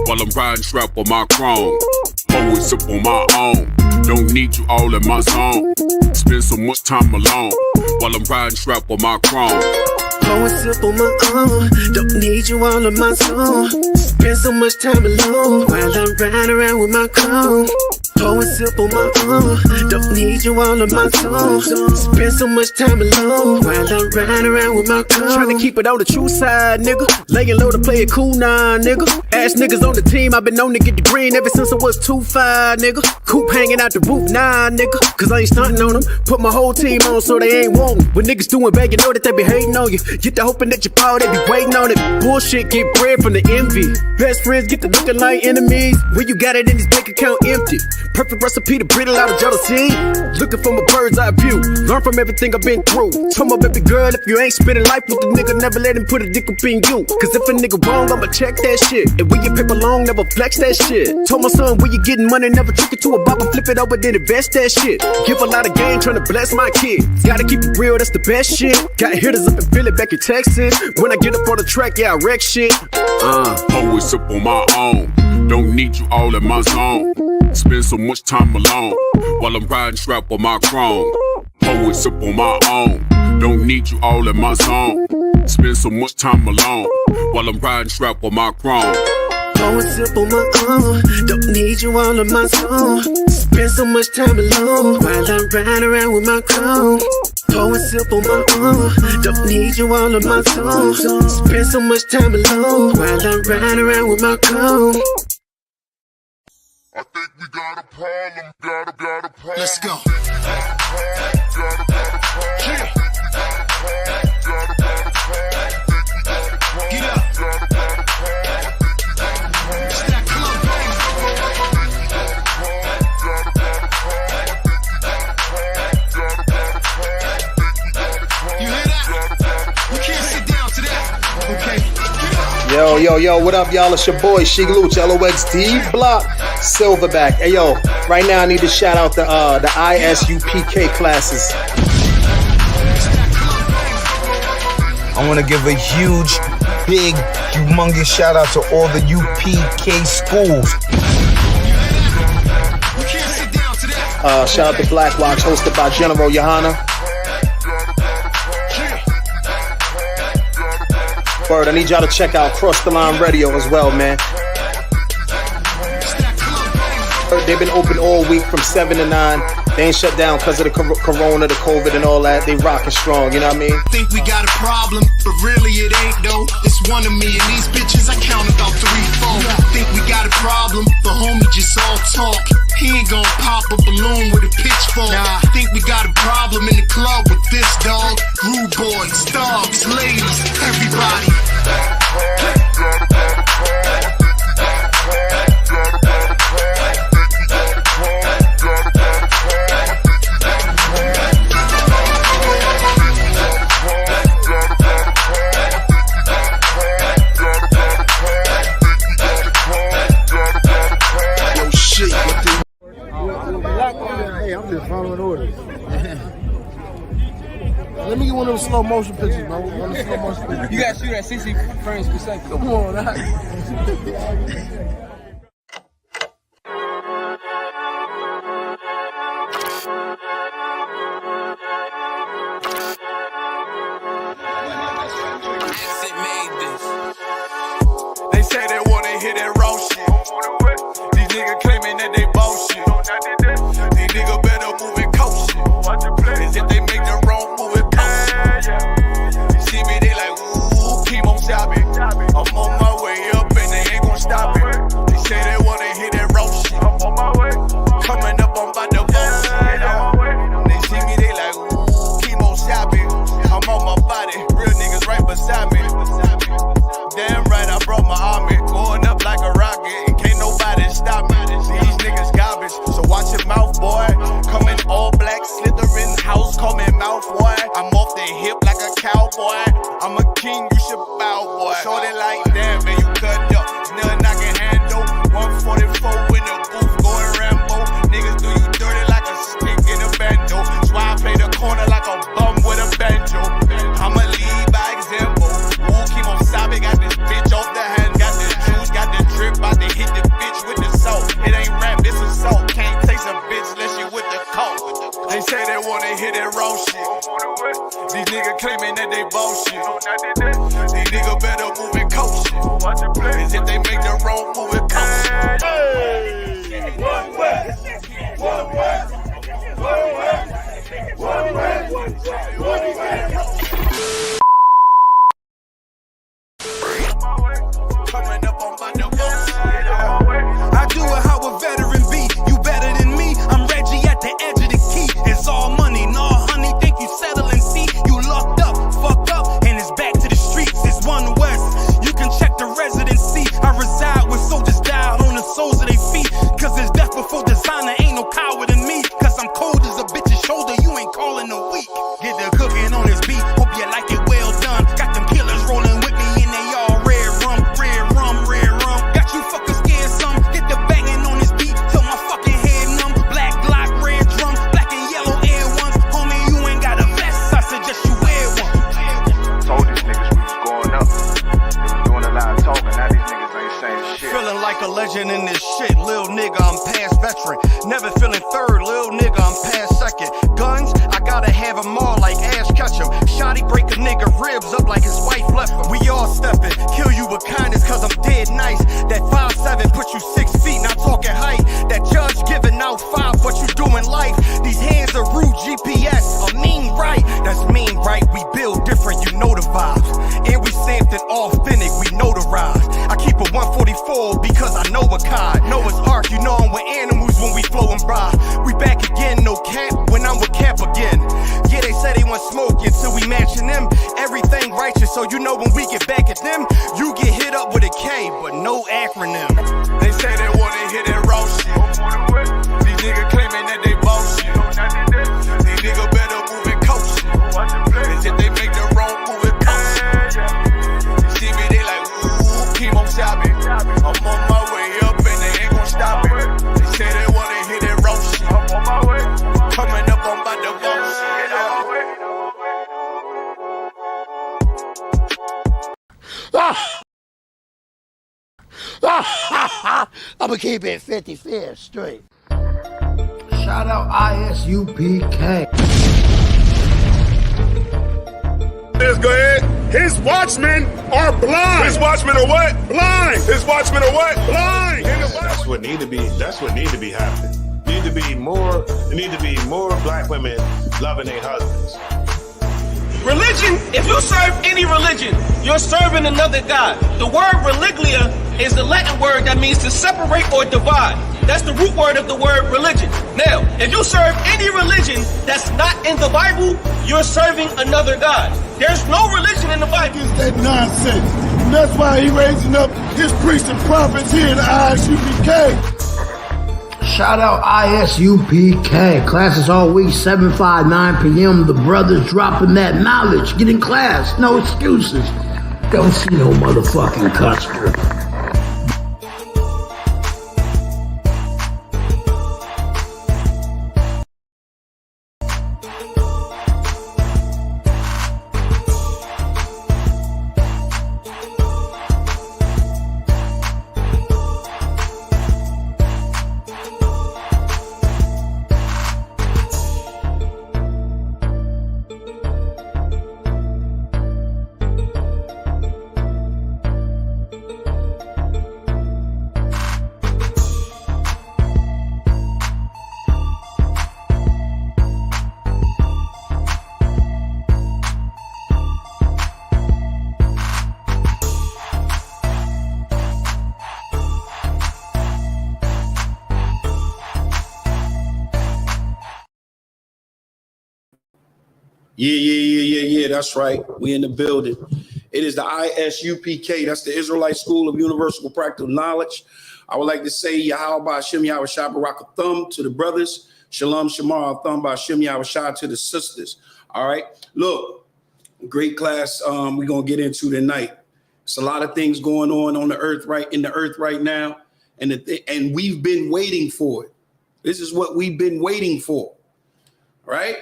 while I'm riding strap on my chrome. Always sip on my own. Don't need you all in my zone. Spend so much time alone while I'm riding strap on my chrome. Always sip on my own. Don't need you all in my zone. Spend so much time alone while I'm riding around with my chrome. Always sip on my own. Don't need you all in my zone. Spend so much time alone while I'm riding around with my chrome. Tryna keep it on the true side, nigga. Laying low to play it cool, nah, nigga. Ass niggas on the team, I've been known to get the green ever since I was 2'5", nigga. Coop hanging out the roof, nah, nigga. Cause I ain't stunting on them. Put my whole team on so they ain't wantin'. When niggas doing bad, you know that they be hating on you. Get to hoping that you fall, they be waiting on it. Bullshit get bread from the envy. Best friends get to looking like enemies. When you got it in this bank account empty. Perfect recipe to breed a lot of jealousy. Looking from a bird's eye view. Learn from everything I've been through. Told my baby girl, if you ain't spending life with the nigga, never let him put a dick up in you. Cause if a nigga wrong, I'ma check that shit. And when you paper long, never flex that shit. Told my son, when you getting money, never trick it to a bop and flip it over, then invest that shit. Give a lot of game, trying to bless my kid. Gotta keep it real, that's the best shit. Got hitters up and feel it back in Texas. When I get up on the track, yeah, I wreck shit. Always sip on my own. Don't need you all in my zone. Spend so much time alone while I'm riding strap on my chrome. Always sip on my own. Don't need you all in my zone. Spend so much time alone while I'm riding strap on my chrome. Always sip on my own. Don't need you all in my zone. Spend so much time alone while I'm riding around with my chrome. Always sip on my own. Don't need you all in my zone. Spend so much time alone while I'm riding around with my chrome. I think we got a problem, got a problem. Let's go. Get up. Stack club, you hear that? We can't sit down to that. Okay. Yo, what up, y'all? It's your boy, Sheik Luch, LOXD Block, Silverback. Hey, yo, right now I need to shout out the Isupk classes. I want to give a huge, big, humongous shout out to all the UPK schools. Shout out to Black Watch, hosted by General Johanna. Bird, I need y'all to check out Cross the Line Radio as well, man. They've been open all week from 7 to 9. They ain't shut down because of the corona, the COVID and all that. They rockin' strong, you know what I mean? Think we got a problem, but really it ain't though. It's one of me and these bitches, I count about 3, 4. Think we got a problem, but homie just all talk. He ain't gon' pop a balloon with a pitchfork. Nah, think we got a problem in the club with this dog. Rude boys, dogs, ladies, everybody. Hey, I'm just following orders. Let me get one of those slow motion pictures, bro. One of the slow motion pictures. You gotta shoot at 60 frames per second. Come on, that. They say they wanna hear that raw shit. These niggas claiming that they bullshit. These niggas better move it cautious. As if they make the wrong move it post. You see me, they like, ooh, keep on shopping. I'm on my way up and they ain't gon' stop it. They say they wanna hear that raw shit. Coming up, I'm about to bullshit. They see me, they like, ooh, keep on shopping. I'm on my body, real niggas right beside me. Damn right, I brought my army, going up like a rocket, and can't nobody stop me. These niggas got claiming that they bullshit. These niggas better move and coach shit. Cause if they make the wrong move, it cost shit. One way. One way. One way. One way. One way. Coming up on my new I do it how a veteran be. You better than me. I'm Reggie at the edge of the key. It's all money, no honey. Think you settle and see. You locked up, fucked up, and it's back to the streets. It's One West. You can check the residency. I reside with soldiers died on the soles of their feet. Cause it's death before designer. Ain't no coward in me. Cause I'm cold as a bitch's shoulder. You ain't calling a week. Get the cooking on this beat. Hope you like it well done. Got them killers rolling with me and they all red rum, red rum, red rum. Got you fuckers scared some. Get the banging on this beat till my fucking head numb. Black Glock, red drum, black and yellow air ones. Homie, you ain't got a vest. I suggest you wear one. Told these niggas we was going up. They was doing a lot of talking. Now these niggas ain't saying shit. Feeling like a legend in this shit. Lil nigga, I'm past veteran. Never feeling third. Lil nigga, I'm past second. Guns, I gotta have them all like Ash Ketchum. Shotty break a nigga ribs up like his wife left him. We all stepping. Kill you with kindness cause I'm dead nice. That 5'7" put you 6 feet, not talking height. That judge giving out 5, but you doing life. These hands are rude GPS. A mean right. That's mean right. We build different, you know the vibes. And we something authentic, we notarized. I keep a 144 because I know a kind. Noah's Ark, you know I'm with animals when we flowing by. We back again, no cap, when I'm with Cap again. Yeah, they say they want smoke until we matching them. Everything righteous, so you know when we get back at them, you get hit up with a K, but no acronym. They say they wanna hit that raw shit. These niggas claiming that they bullshit. These niggas better move and coach shit. Cause if they make the wrong move, it cost shit. You see me, they like, ooh, keep on shopping. I'm on my way up and they ain't gon' stop it. They say they wanna hit that raw shit. I'm on my way. Coming up on my divorce. I'ma keep it 55 straight. Shout out Isupk. Let's go ahead. His watchmen are blind. His watchmen are what? Blind. His watchmen are what? Blind. That's what need to be. That's what need to be happening. There need to be more black women loving their husbands. Religion, if you serve any religion, you're serving another God. The word religlia is the Latin word that means to separate or divide. That's the root word of the word religion. Now, if you serve any religion that's not in the Bible, you're serving another God. There's no religion in the Bible. It's that nonsense. And that's why he raising up his priests and prophets here in the Isupk. Shout out Isupk. Classes all week, 7, 5, 9 p.m. The brothers dropping that knowledge. Get in class. No excuses. Don't see no motherfucking customer. Yeah, that's right. We in the building. It is the ISUPK. That's the Israelite School of Universal Practical Knowledge. I would like to say Yahweh Hashem Yahweh Shah Barak Thumb to the brothers. Shalom Shamar Thumb by Hashem Yahweh Shah to the sisters. All right. Look, great class we're going to get into tonight. It's a lot of things going on the earth right now. And we've been waiting for it. This is what we've been waiting for. Right?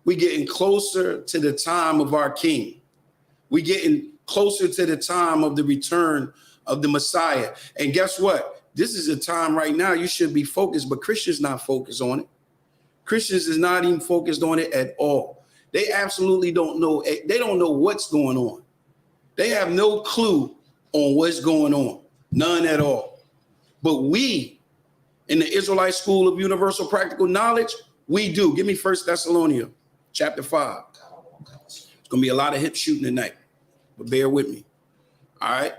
We're getting closer to the time of our King. We're getting closer to the time of the return of the Messiah. And guess what? This is a time right now you should be focused, but Christians not focused on it. Christians is not even focused on it at all. They absolutely don't know. They don't know what's going on. They have no clue on what's going on. None at all. But we, in the Israelite School of Universal Practical Knowledge, we do. Give me 1 Thessalonians chapter 5. It's going to be a lot of hip shooting tonight, but bear with me. All right.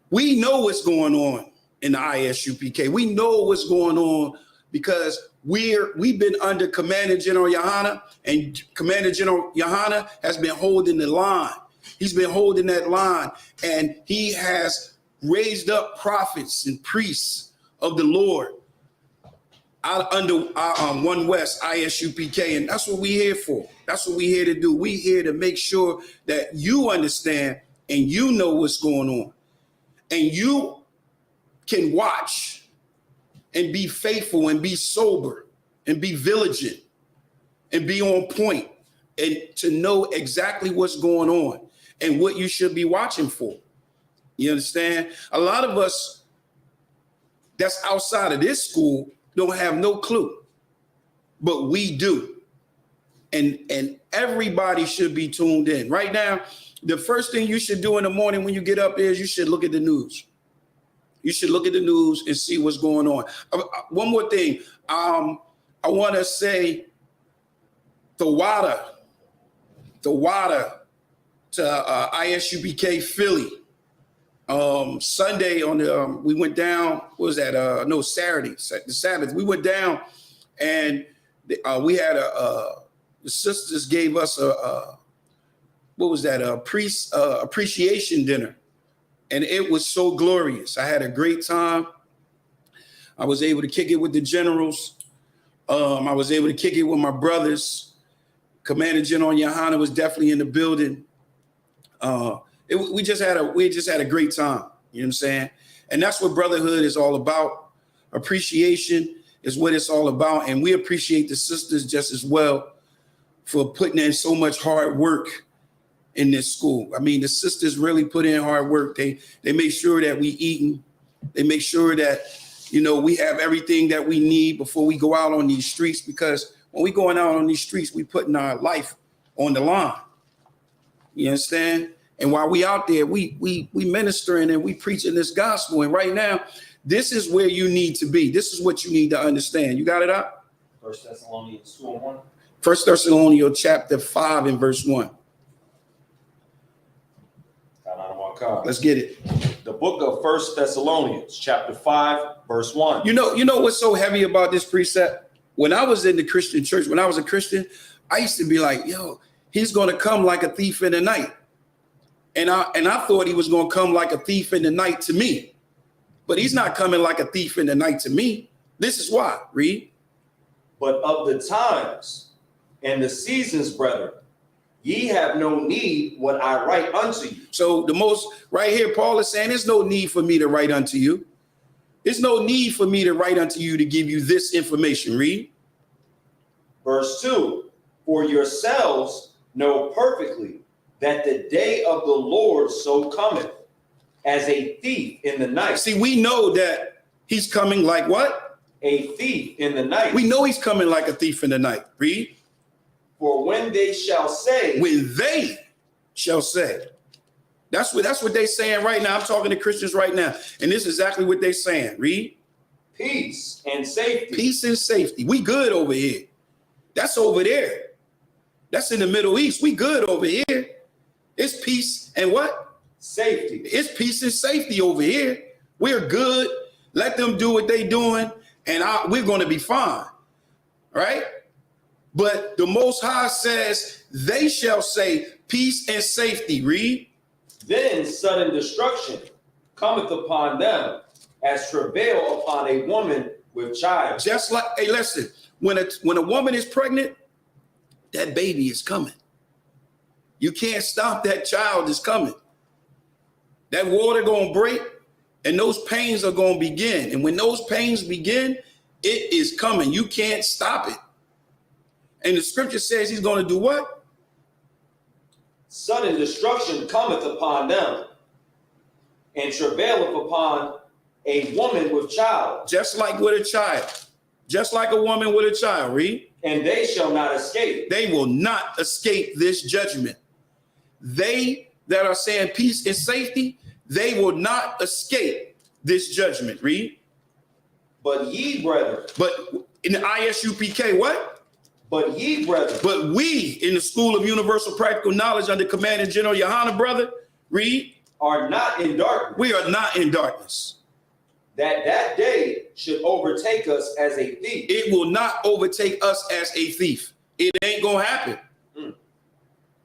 We know what's going on in the ISUPK. We know what's going on because we've been under Commander General Yohana, and Commander General Yohana has been holding the line. He's been holding that line, and he has raised up prophets and priests of the Lord out under One West ISUPK, and that's what we're here for. That's what we're here to do. We're here to make sure that you understand and you know what's going on, and you can watch and be faithful and be sober and be vigilant and be on point and to know exactly what's going on and what you should be watching for. You understand? A lot of us that's outside of this school don't have no clue, but we do. And everybody should be tuned in. Right now, the first thing you should do in the morning when you get up is you should look at the news. You should look at the news and see what's going on. One more thing. I want to say the water to ISUPK Philly. Sunday on the we went down. What was that? No, Saturday, the Sabbath. We went down, and we had the sisters gave us a priest appreciation dinner, and it was so glorious. I had a great time. I was able to kick it with the generals. I was able to kick it with my brothers. Commander General Yohana was definitely in the building. We just had a great time. You know what I'm saying? And that's what brotherhood is all about. Appreciation is what it's all about. And we appreciate the sisters just as well for putting in so much hard work in this school. I mean, the sisters really put in hard work. They make sure that we eating. They make sure that, we have everything that we need before we go out on these streets, because when we going out on these streets, we putting our life on the line. You understand? And while we out there, we ministering and we preaching this gospel. And right now, this is where you need to be. This is what you need to understand. You got it up? 1 Thessalonians 2:1. 1 Thessalonians chapter 5 and verse 1. Let's get it. The book of 1 Thessalonians chapter 5, verse 1. You know what's so heavy about this precept? When I was in the Christian church, when I was a Christian, I used to be like, he's going to come like a thief in the night. And I thought he was going to come like a thief in the night to me. But he's not coming like a thief in the night to me. This is why. Read. But of the times and the seasons, brethren, ye have no need what I write unto you. So right here, Paul is saying there's no need for me to write unto you. There's no need for me to write unto you to give you this information. Read. Verse 2. For yourselves know perfectly that the day of the Lord so cometh as a thief in the night. See, we know that he's coming like what? A thief in the night. We know he's coming like a thief in the night. Read. For when they shall say. When they shall say. That's what they're saying right now. I'm talking to Christians right now. And this is exactly what they're saying. Read. Peace and safety. Peace and safety. We good over here. That's over there. That's in the Middle East. We good over here. It's peace and what? Safety. It's peace and safety over here. We're good. Let them do what they're doing, and we're going to be fine. Right? But the Most High says, they shall say peace and safety. Read. Then sudden destruction cometh upon them as travail upon a woman with child. Just like, hey, listen, when a woman is pregnant, that baby is coming. You can't stop that child is coming. That water going to break and those pains are going to begin. And when those pains begin, it is coming. You can't stop it. And the scripture says he's going to do what? Sudden destruction cometh upon them and travaileth upon a woman with child. Just like with a child. Just like a woman with a child. Read. And they shall not escape. They will not escape this judgment. They that are saying peace and safety, they will not escape this judgment. Read. But ye, brethren. But in the ISUPK, what? But ye, brethren. But we in the School of Universal Practical Knowledge under Commanding General Yohana, brother, read. Are not in darkness. We are not in darkness. That day should overtake us as a thief. It will not overtake us as a thief. It ain't gonna happen.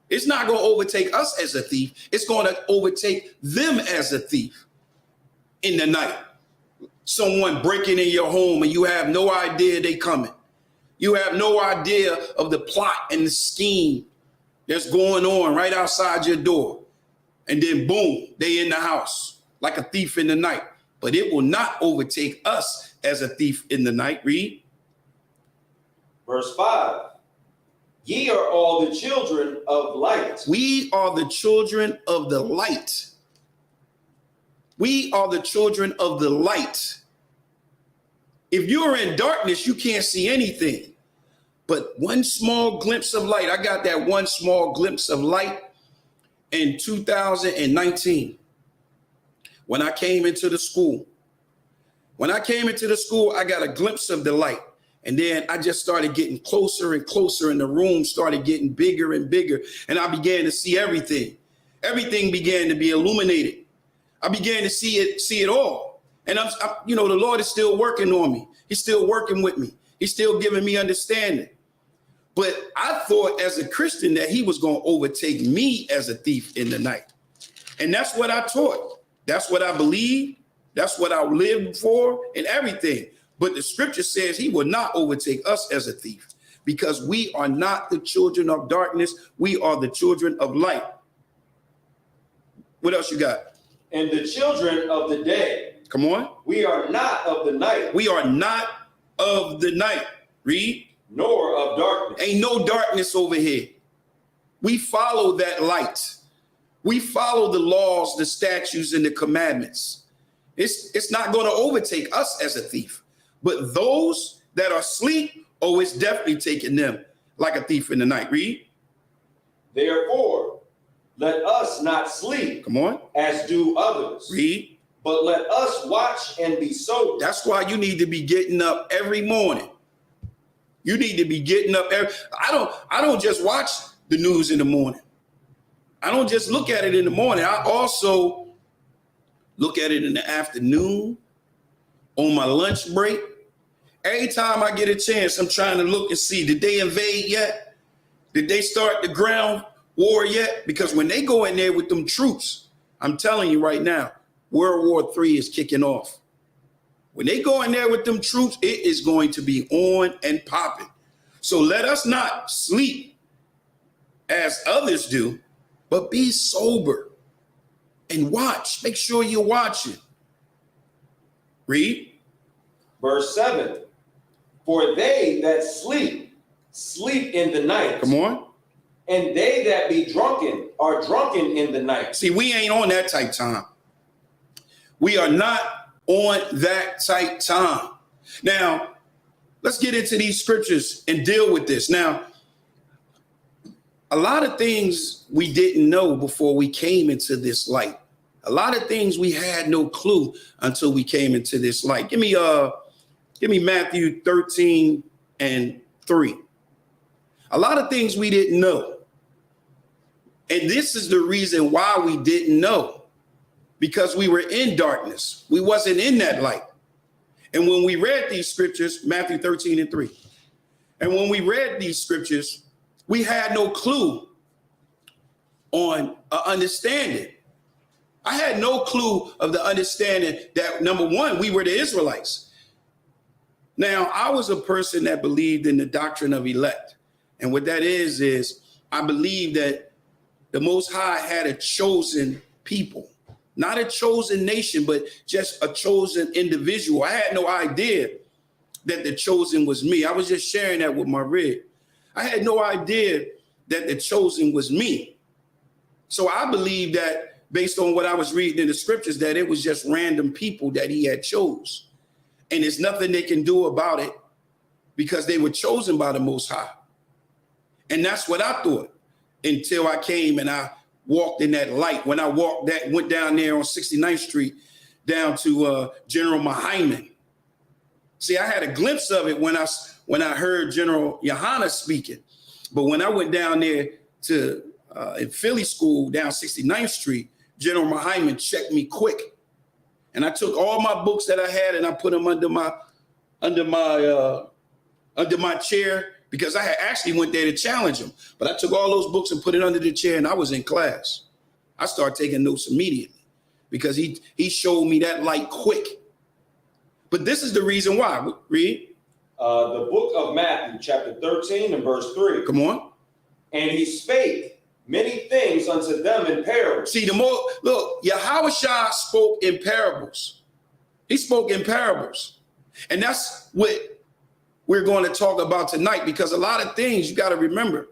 It's not gonna overtake us as a thief. It's gonna overtake them as a thief in the night. Someone breaking in your home and you have no idea they coming. You have no idea of the plot and the scheme that's going on right outside your door. And then boom, they in the house like a thief in the night. But it will not overtake us as a thief in the night. Read. Verse 5. Ye are all the children of light. We are the children of the light. We are the children of the light. If you're in darkness, you can't see anything. But one small glimpse of light. I got that one small glimpse of light in 2019. When I came into the school. When I came into the school, I got a glimpse of the light. And then I just started getting closer and closer, and the room started getting bigger and bigger. And I began to see everything. Everything began to be illuminated. I began to see it all. And I'm the Lord is still working on me. He's still working with me. He's still giving me understanding. But I thought as a Christian that he was going to overtake me as a thief in the night. And that's what I taught. That's what I believe. That's what I lived for and everything. But the scripture says he will not overtake us as a thief because we are not the children of darkness. We are the children of light. What else you got? And the children of the day. Come on. We are not of the night. We are not of the night. Read. Nor of darkness. Ain't no darkness over here. We follow that light. We follow the laws, the statutes, and the commandments. It's not going to overtake us as a thief. But those that are asleep, it's definitely taking them like a thief in the night. Read. Therefore, let us not sleep. Come on. As do others. Read. But let us watch and be sober. That's why you need to be getting up every morning. You need to be getting up. I don't just watch the news in the morning. I don't just look at it in the morning. I also look at it in the afternoon, on my lunch break. Every time I get a chance, I'm trying to look and see, did they invade yet? Did they start the ground war yet? Because when they go in there with them troops, I'm telling you right now, World War III is kicking off. When they go in there with them troops, it is going to be on and popping. So let us not sleep as others do, but be sober and watch. Make sure you're watching. Read. Verse 7. For they that sleep, sleep in the night. Come on. And they that be drunken are drunken in the night. See, we ain't on that type time. We are not on that type time. Now, let's get into these scriptures and deal with this. Now, a lot of things we didn't know before we came into this light. A lot of things we had no clue until we came into this light. Give me Matthew 13 and 3. A lot of things we didn't know. And this is the reason why we didn't know. Because we were in darkness. We wasn't in that light. And when we read these scriptures, Matthew 13 and 3, and when we read these scriptures, we had no clue on understanding. I had no clue of the understanding that, number one, we were the Israelites. Now, I was a person that believed in the doctrine of elect. And what that is I believe that the Most High had a chosen people. Not a chosen nation, but just a chosen individual. I had no idea that the chosen was me. I was just sharing that with my rib. I had no idea that the chosen was me. So I believe that based on what I was reading in the scriptures, that it was just random people that he had chose. And there's nothing they can do about it because they were chosen by the Most High. And that's what I thought until I came and I walked in that light. When I went down there on 69th Street down to General Mahaiman. See, I had a glimpse of it when I heard General Yohana speaking. But when I went down there to in Philly school down 69th Street, General Mahaiman checked me quick. And I took all my books that I had and I put them under my chair, because I had actually went there to challenge him. But I took all those books and put it under the chair, and I was in class. I started taking notes immediately because he showed me that light quick. But this is the reason why. Read. The book of Matthew, chapter 13 and verse 3. Come on. And he spake many things unto them in parables. See, Yahushua spoke in parables. He spoke in parables. And that's what we're going to talk about tonight, because a lot of things you got to remember.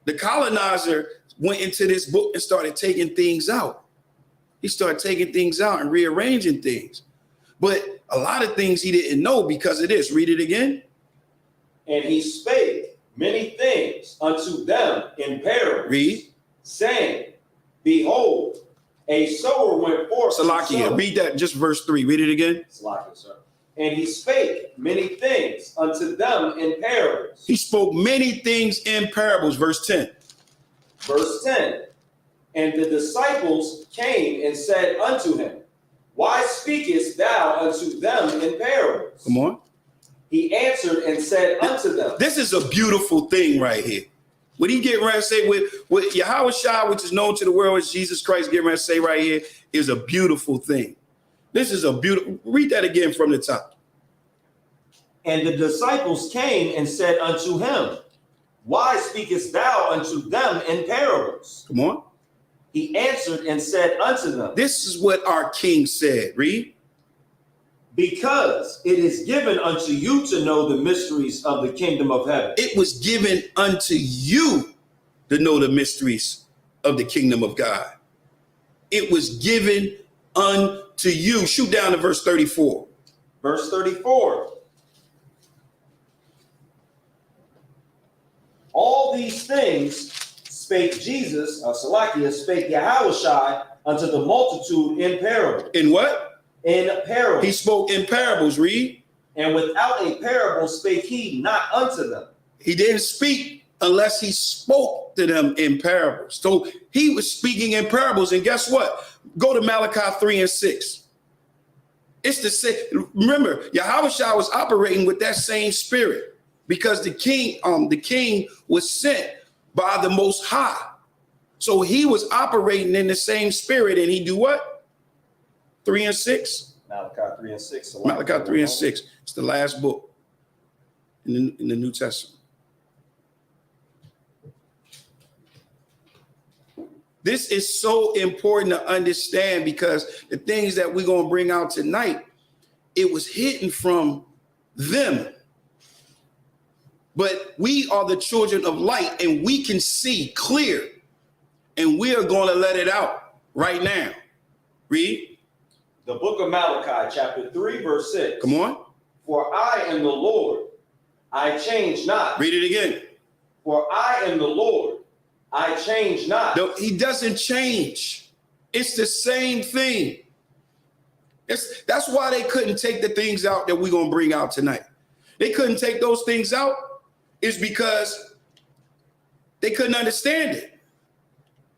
The colonizer went into this book and started taking things out. He started taking things out and rearranging things. But a lot of things he didn't know because of this. Read it again. And he spake many things unto them in parables. Read. Saying, behold, a sower went forth. Salakia, read that, just verse 3. Read it again. Salakia, sir. And he spake many things unto them in parables. He spoke many things in parables. Verse 10. Verse 10. And the disciples came and said unto him, why speakest thou unto them in parables? Come on. He answered and said unto them. This is a beautiful thing right here. What he getting ready to say with Yahushua, which is known to the world as Jesus Christ, getting ready to say right here is a beautiful thing. This is a beautiful, read that again from the top. And the disciples came and said unto him, why speakest thou unto them in parables? Come on. He answered and said unto them. This is what our king said. Read. Because it is given unto you to know the mysteries of the kingdom of heaven. It was given unto you to know the mysteries of the kingdom of God. It was given unto you. Shoot down to verse 34. Verse 34. All these things spake Jesus, Salakia, spake Yahushua unto the multitude in parables. In what? In parables. He spoke in parables. Read. And without a parable spake he not unto them. He didn't speak unless he spoke to them in parables. So he was speaking in parables. And guess what? Go to Malachi 3 and 6. It's the same. Remember, Yahushua was operating with that same spirit because the king was sent by the Most High. So he was operating in the same spirit, and he do what? 3 and 6. Malachi 3 and 6. Malachi 3 and 6. It's the last book in the New Testament. This is so important to understand because the things that we're going to bring out tonight, it was hidden from them. But we are the children of light and we can see clear, and we are going to let it out right now. Read. The book of Malachi, chapter 3, verse 6. Come on. For I am the Lord, I change not. Read it again. For I am the Lord, I change not. No, he doesn't change. It's the same thing. That's why they couldn't take the things out that we're going to bring out tonight. They couldn't take those things out. It's because they couldn't understand it.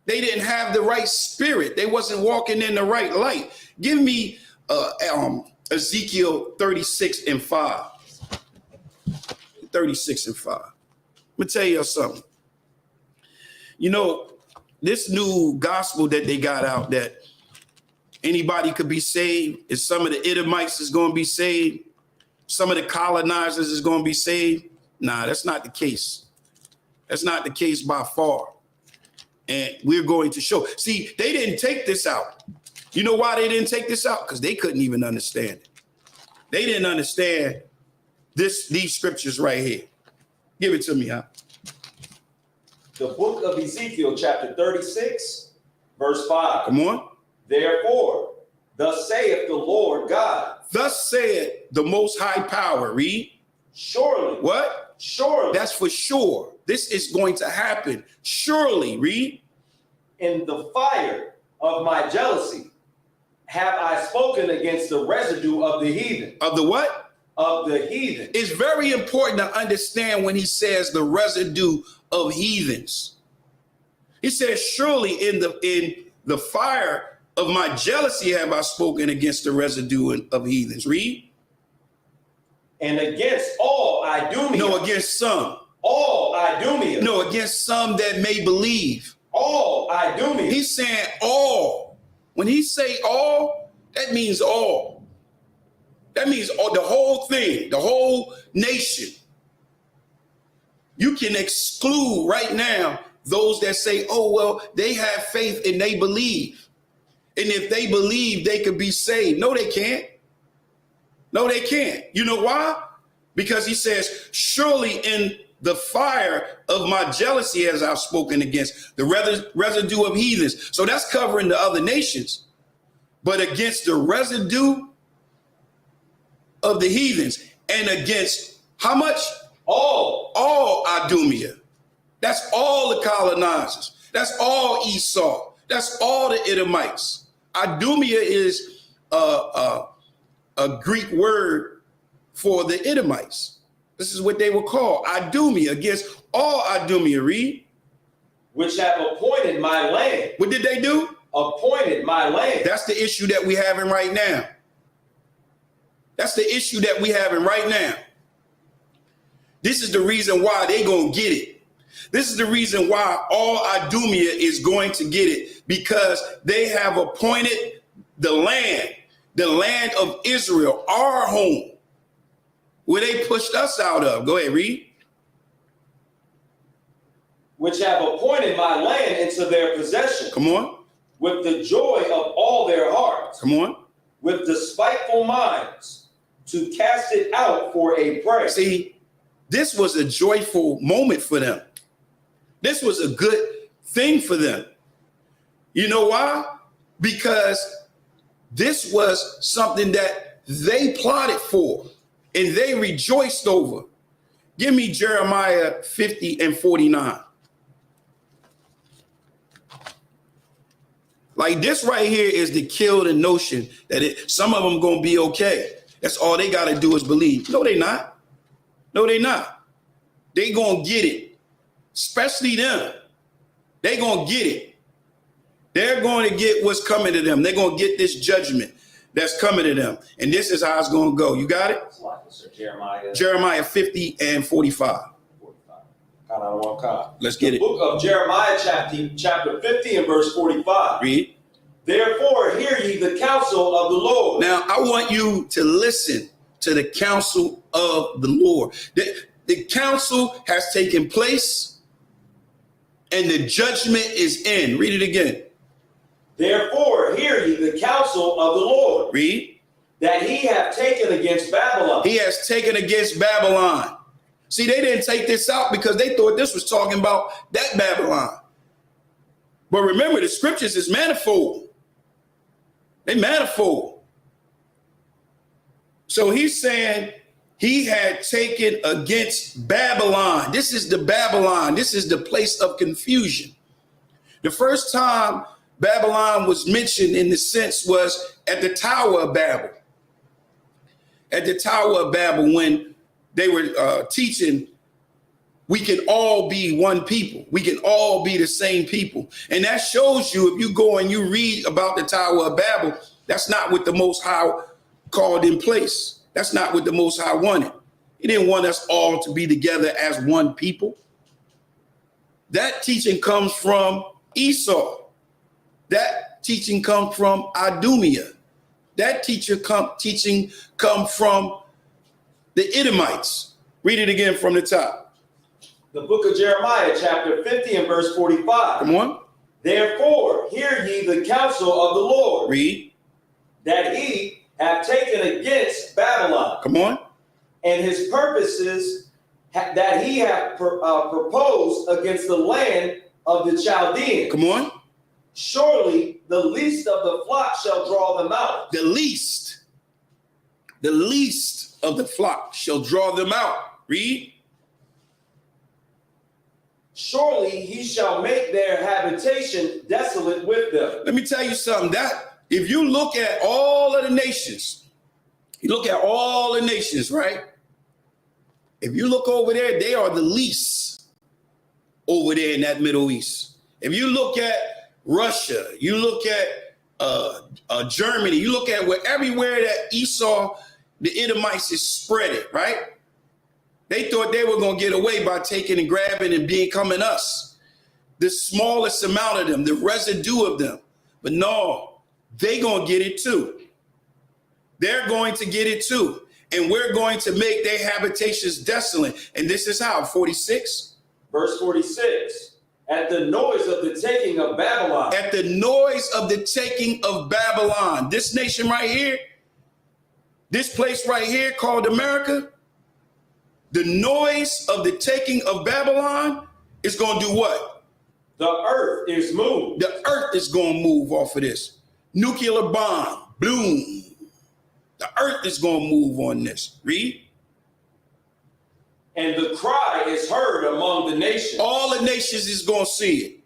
They didn't have the right spirit. They wasn't walking in the right light. Give me Ezekiel 36 and 5. 36 and 5. Let me tell you something. You know, this new gospel that they got out that anybody could be saved, is some of the Edomites is going to be saved. Some of the colonizers is going to be saved. Nah, that's not the case. That's not the case by far. And we're going to show. See, they didn't take this out. You know why they didn't take this out? Because they couldn't even understand it. They didn't understand these scriptures right here. Give it to me, huh? The book of Ezekiel, chapter 36, verse 5. Come on. Therefore, thus saith the Lord God. Thus saith the Most High Power. Read. Surely. What? Surely. That's for sure. This is going to happen. Surely, read. In the fire of my jealousy have I spoken against the residue of the heathen. Of the what? Of the heathen. It's very important to understand when he says the residue of heathens. He says, surely in the fire of my jealousy have I spoken against the residue of heathens. Read. And against all Idumea. No, against some. All Idumea. No, against some that may believe. All Idumea. He's saying all. When he say all, that means all. That means all, the whole thing, the whole nation. You can exclude right now those that say, oh, well, they have faith and they believe. And if they believe, they could be saved. No, they can't. No, they can't. You know why? Because he says, surely in the fire of my jealousy has I've spoken against the residue of heathens. So that's covering the other nations. But against the residue of the heathens and against how much? All Idumea. That's all the colonizers. That's all Esau. That's all the Edomites. Idumea is a Greek word for the Edomites. This is what they were called. Idumea, against all Idumea. Read. Which have appointed my land. What did they do? Appointed my land. That's the issue that we having right now. That's the issue that we having right now. This is the reason why they gonna get it. This is the reason why all Idumea is going to get it, because they have appointed the land of Israel, our home, where they pushed us out of. Go ahead, read. Which have appointed my land into their possession. Come on. With the joy of all their hearts. Come on. With despiteful minds, to cast it out for a prey. See, this was a joyful moment for them. This was a good thing for them. You know why? Because this was something that they plotted for and they rejoiced over. Give me Jeremiah 50 and 49. Like this right here is to kill the notion that some of them gonna be okay. That's all they gotta do is believe. No, they not. No, they not. They gonna get it. Especially them. They gonna get it. They're going to get what's coming to them. They're gonna get this judgment that's coming to them. And this is how it's gonna go. You got it? Jeremiah 50 and 45. Let's get it. Book of Jeremiah chapter 50 and verse 45. Read. Therefore hear ye the counsel of the Lord. Now I want you to listen to the counsel of the Lord. The counsel has taken place and the judgment is in. Read it again. Therefore hear ye the counsel of the Lord. Read. That he hath taken against Babylon. He has taken against Babylon. See, they didn't take this out because they thought this was talking about that Babylon. But remember, the scriptures is manifold. They manifold. So he's saying he had taken against Babylon. This is the Babylon. This is the place of confusion. The first time Babylon was mentioned in the sense was at the Tower of Babel. At the Tower of Babel, when they were teaching, we can all be one people. We can all be the same people. And that shows you, if you go and you read about the Tower of Babel, that's not what the Most High called in place. That's not what the Most High wanted. He didn't want us all to be together as one people. That teaching comes from Esau. That teaching comes from Idumea. That teaching come from the Edomites. Read it again from the top. The book of Jeremiah, chapter 50 and verse 45. Come on. Therefore, hear ye the counsel of the Lord. Read. That he hath taken against Babylon. Come on. And his purposes that he hath proposed against the land of the Chaldeans. Come on. Surely the least of the flock shall draw them out. The least. The least of the flock shall draw them out. Read. Surely he shall make their habitation desolate with them. Let me tell you something. That if you look at all of the nations, right? If you look over there, they are the least over there in that Middle East. If you look at Russia, you look at Germany, you look at everywhere that Esau, the Edomites, is spread it, right? They thought they were going to get away by taking and grabbing and becoming us. The smallest amount of them, the residue of them. But no, they going to get it too. They're going to get it too. And we're going to make their habitations desolate. And this is how, 46? Verse 46. At the noise of the taking of Babylon. At the noise of the taking of Babylon. This nation right here, this place right here called America, the noise of the taking of Babylon is going to do what? The earth is moved. The earth is going to move off of this. Nuclear bomb, boom. The earth is going to move on this. Read. And the cry is heard among the nations. All the nations is going to see it.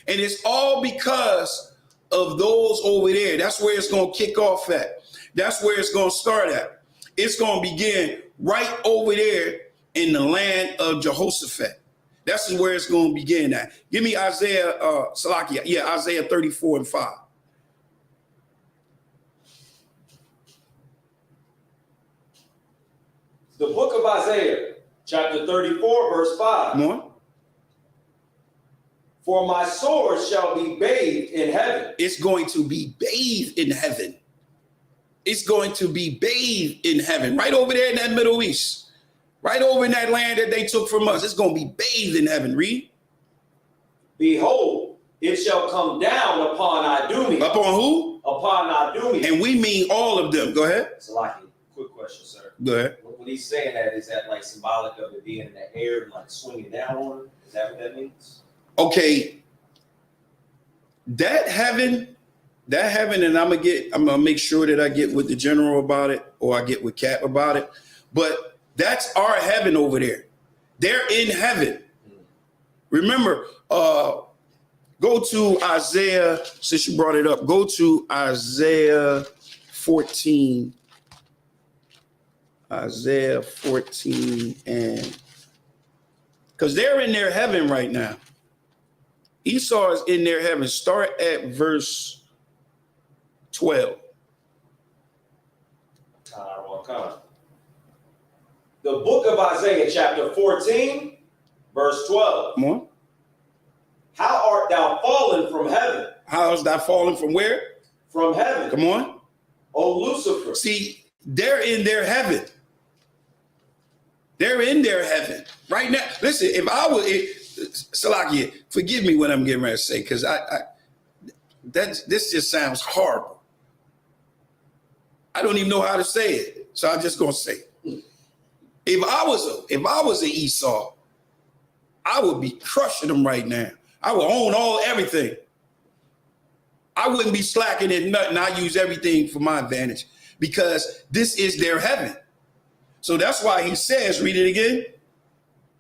And it's all because of those over there. That's where it's going to kick off at. That's where it's going to start at. It's going to begin right over there in the land of Jehoshaphat. That's where it's going to begin at. Give me Isaiah, Salakia. Yeah, Isaiah 34 and 5. The book of Isaiah, chapter 34, verse 5. Come on. For my sword shall be bathed in heaven. It's going to be bathed in heaven. It's going to be bathed in heaven. Right over there in that Middle East. Right over in that land that they took from us. It's going to be bathed in heaven. Read. Behold, it shall come down upon Idumea. Upon who? Upon Idumea. And we mean all of them. Go ahead. Salaki, quick question, sir. Go ahead. When he's saying that, is that like symbolic of it being in the air and like swinging down on him? Is that what that means? Okay. That heaven, and I'm gonna make sure that I get with the general about it, or I get with Cap about it. But that's our heaven over there. They're in heaven. Remember, go to Isaiah, since you brought it up, go to Isaiah 14. Isaiah 14, and because they're in their heaven right now. Esau is in their heaven. Start at verse 12. The book of Isaiah, chapter 14, verse 12. Come on. How art thou fallen from heaven? How is thou fallen from where? From heaven. Come on. O Lucifer. See, they're in their heaven. They're in their heaven right now. Listen, if I was, Salakia, forgive me what I'm getting ready to say, because this just sounds horrible. I don't even know how to say it, so I'm just gonna say it. If I was an Esau, I would be crushing them right now. I would own everything. I wouldn't be slacking at nothing. I use everything for my advantage because this is their heaven. So that's why he says, read it again.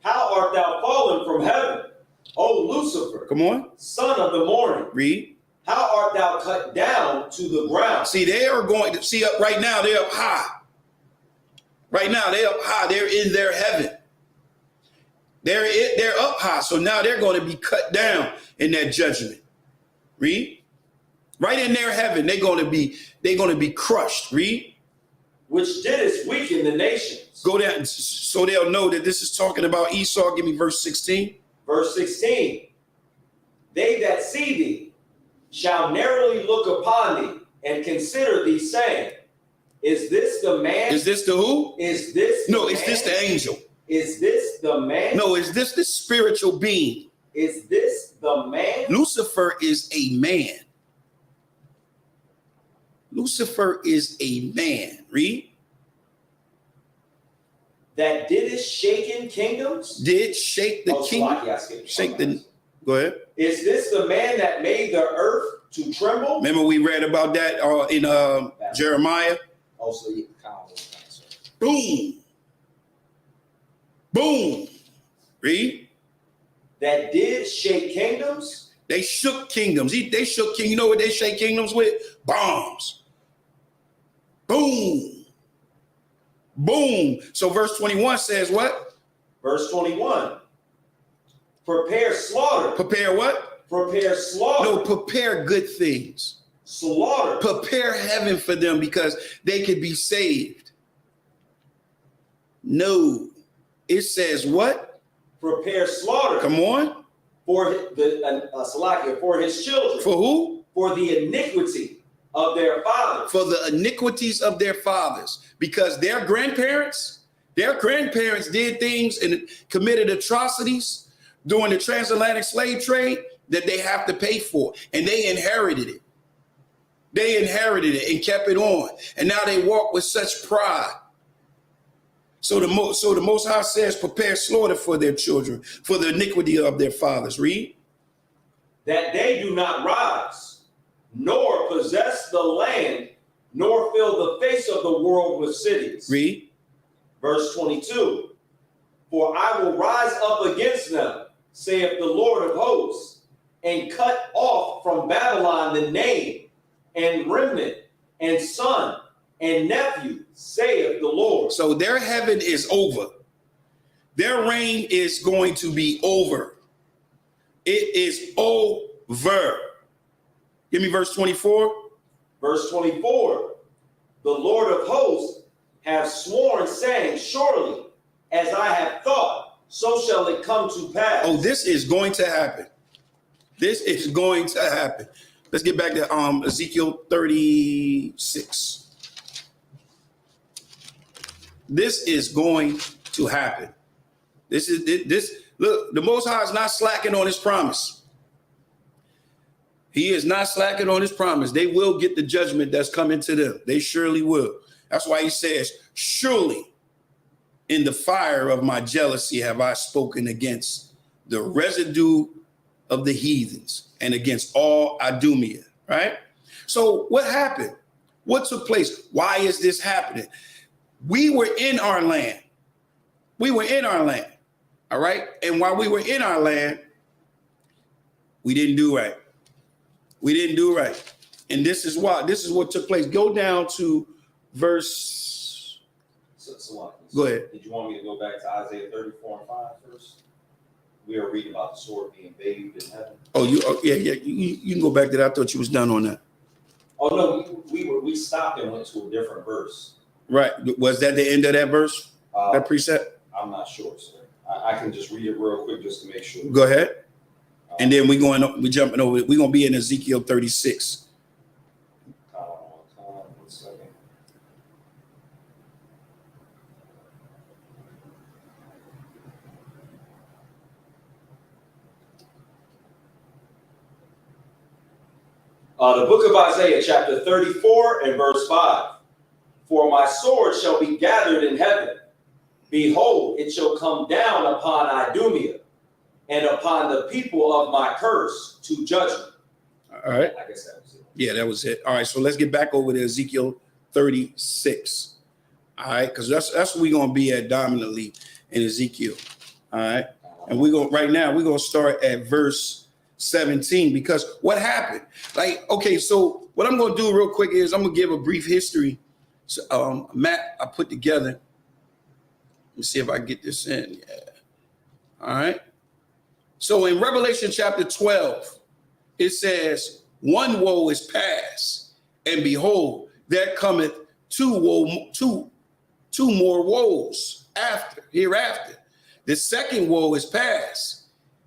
How art thou fallen from heaven, O Lucifer? Come on. Son of the morning. Read. How art thou cut down to the ground? See, they are going to see up right now. They're up high. Right now, they're up high. They're in their heaven. They're up high. So now they're going to be cut down in that judgment. Read. Right in their heaven, they're going to be crushed. Read. Which didst weaken the nations. Go down so they'll know that this is talking about Esau. Give me verse 16. Verse 16. They that see thee shall narrowly look upon thee and consider thee, saying, is this the man? Is this the who? Is this No, is this the angel? Is this the man? No, is this the spiritual being? Is this the man? Lucifer is a man. Lucifer is a man. Read. That didst shaken kingdoms? Did shake the kingdom. Shake the. Go ahead. Is this the man that made the earth to tremble? Remember we read about that in Jeremiah. Also, Boom. Boom. Read. That did shake kingdoms. They shook kingdoms. They shook kingdoms. You know what they shake kingdoms with? Bombs. Boom. Boom. So verse 21 says what? Verse 21. Prepare slaughter. Prepare what? Prepare slaughter. No, prepare good things. Slaughter. Prepare heaven for them because they could be saved. No. It says what? Prepare slaughter. Come on. For the Salakia, for his children. For who? For the iniquity of their fathers. For the iniquities of their fathers. Because their grandparents did things and committed atrocities during the transatlantic slave trade that they have to pay for. And they inherited it. They inherited it and kept it on. And now they walk with such pride. So the Most High says, prepare slaughter for their children, for the iniquity of their fathers. Read. That they do not rise, nor possess the land, nor fill the face of the world with cities. Read. Verse 22. For I will rise up against them, saith the Lord of hosts, and cut off from Babylon the name, and remnant, and son, and nephew, saith the Lord. So their heaven is over. Their reign is going to be over. It is over. Give me verse 24. Verse 24. The Lord of hosts have sworn, saying, surely as I have thought, so shall it come to pass. Oh, this is going to happen. This is going to happen. Let's get back to Ezekiel 36. This is going to happen. This. Look, the Most High is not slacking on his promise. He is not slacking on his promise. They will get the judgment that's coming to them. They surely will. That's why he says, surely in the fire of my jealousy have I spoken against the residue of the heathens and against all Idumea, right? So what happened? What took place? Why is this happening? We were in our land. We were in our land, all right? And while we were in our land, we didn't do right. We didn't do right. And this is why. This is what took place. Go down to verse. Go ahead. Did you want me to go back to Isaiah 34 and 5 first? We are reading about the sword being bathed in heaven. Yeah. You can go back to that. I thought you was done on that. Oh no, we stopped and went to a different verse. Right. Was that the end of that verse? That precept? I'm not sure, sir. I can just read it real quick just to make sure. Go ahead. And then we jumping over. We're gonna be in Ezekiel 36. One second. The book of Isaiah, chapter 34 and verse 5. For my sword shall be gathered in heaven. Behold, it shall come down upon Idumea and upon the people of my curse to judgment. All right. I guess that was it. Yeah, that was it. All right, so let's get back over to Ezekiel 36. All right, because that's where we're gonna be at dominantly in Ezekiel. All right, and we're gonna start at verse 17 because what happened? Okay, so what I'm gonna do real quick is I'm gonna give a brief history. So, map I put together. Let me see if I get this in. Yeah. All right. So in Revelation chapter 12, it says, one woe is past, and behold, there cometh two more woes hereafter. The second woe is past,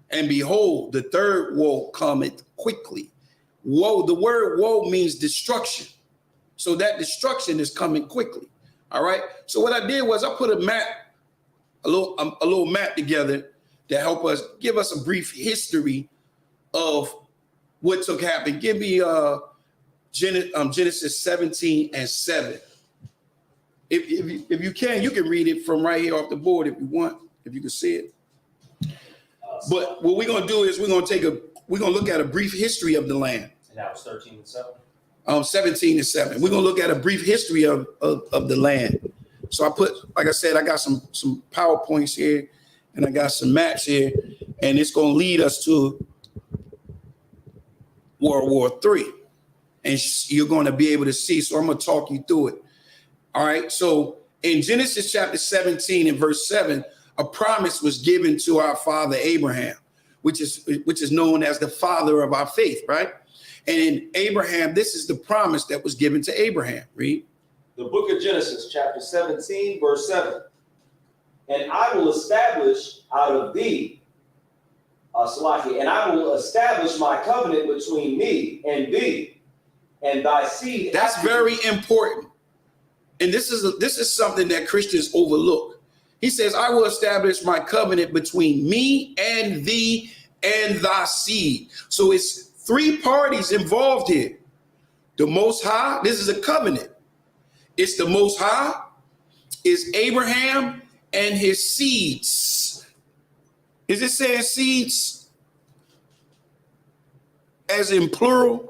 and behold, the third woe cometh quickly. Woe, the word woe means destruction. So that destruction is coming quickly. All right. So what I did was I put a little map together to help us give us a brief history of what took happen. Give me Genesis 17 and 7. If you can read it from right here off the board if you want, if you can see it. But what we're gonna do is we're gonna look at a brief history of the land. And that was 13 and 7. 17 and 7. We're gonna look at a brief history of the land. So I put, like I said, I got some PowerPoints here, and I got some maps here, and it's going to lead us to World War III. And you're going to be able to see. So I'm going to talk you through it. All right. So in Genesis chapter 17 and verse 7, a promise was given to our father Abraham, which is known as the father of our faith, right? And in Abraham, this is the promise that was given to Abraham. Read. The book of Genesis, chapter 17, verse 7. And I will establish out of thee, Salaki, and I will establish my covenant between me and thee and thy seed. That's very important. And this is something that Christians overlook. He says, I will establish my covenant between me and thee and thy seed. So it's three parties involved here. The Most High, this is a covenant. It's the Most High, it's Abraham and his seeds. Is it saying seeds as in plural?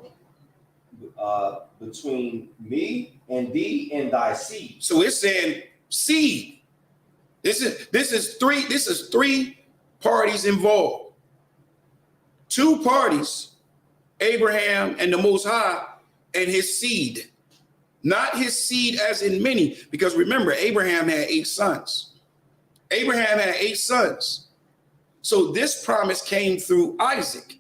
Between me and thee and thy seed. So it's saying seed. This is three parties involved. Two parties, Abraham and the Most High and his seed. Not his seed as in many, because remember, Abraham had 8 sons. Abraham had 8 sons. So this promise came through Isaac.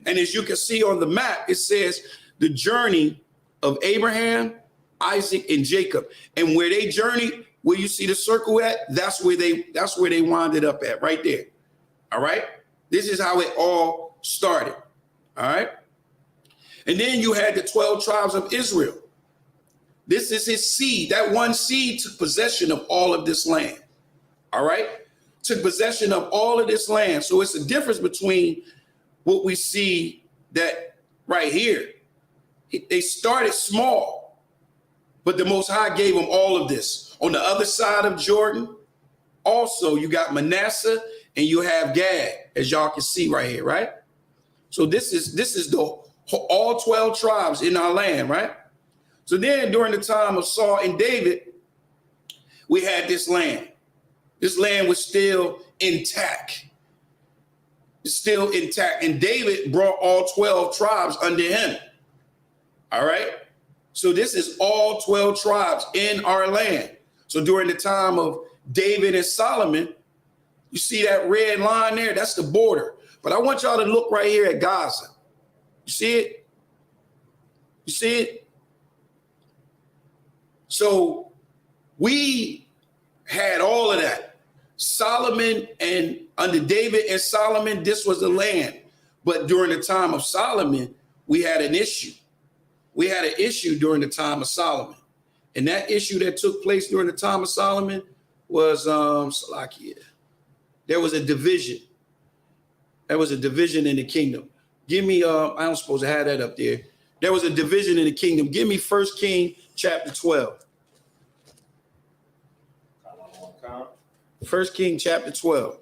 And as you can see on the map, it says the journey of Abraham, Isaac, and Jacob. And where they journeyed, where you see the circle at, that's where they winded up at, right there. All right. This is how it all started. All right. And then you had the 12 tribes of Israel. This is his seed. That one seed took possession of all of this land. All right. Took possession of all of this land. So it's a difference between what we see that right here. They started small, but the Most High gave them all of this. On the other side of Jordan, also you got Manasseh and you have Gad, as y'all can see right here, right? So this is the all 12 tribes in our land, right? So then during the time of Saul and David, we had this land. This land was still intact. It's still intact. And David brought all 12 tribes under him. All right. So this is all 12 tribes in our land. So during the time of David and Solomon, you see that red line there? That's the border. But I want y'all to look right here at Gaza. You see it? You see it? So we had all of that. Solomon, and under David and Solomon, this was the land. But during the time of Solomon, we had an issue. We had an issue during the time of Solomon. And that issue that took place during the time of Solomon was Salakia. There was a division. There was a division in the kingdom. Give me, I don't suppose to have that up there. There was a division in the kingdom. Give me 1 King chapter 12. 1 King chapter 12.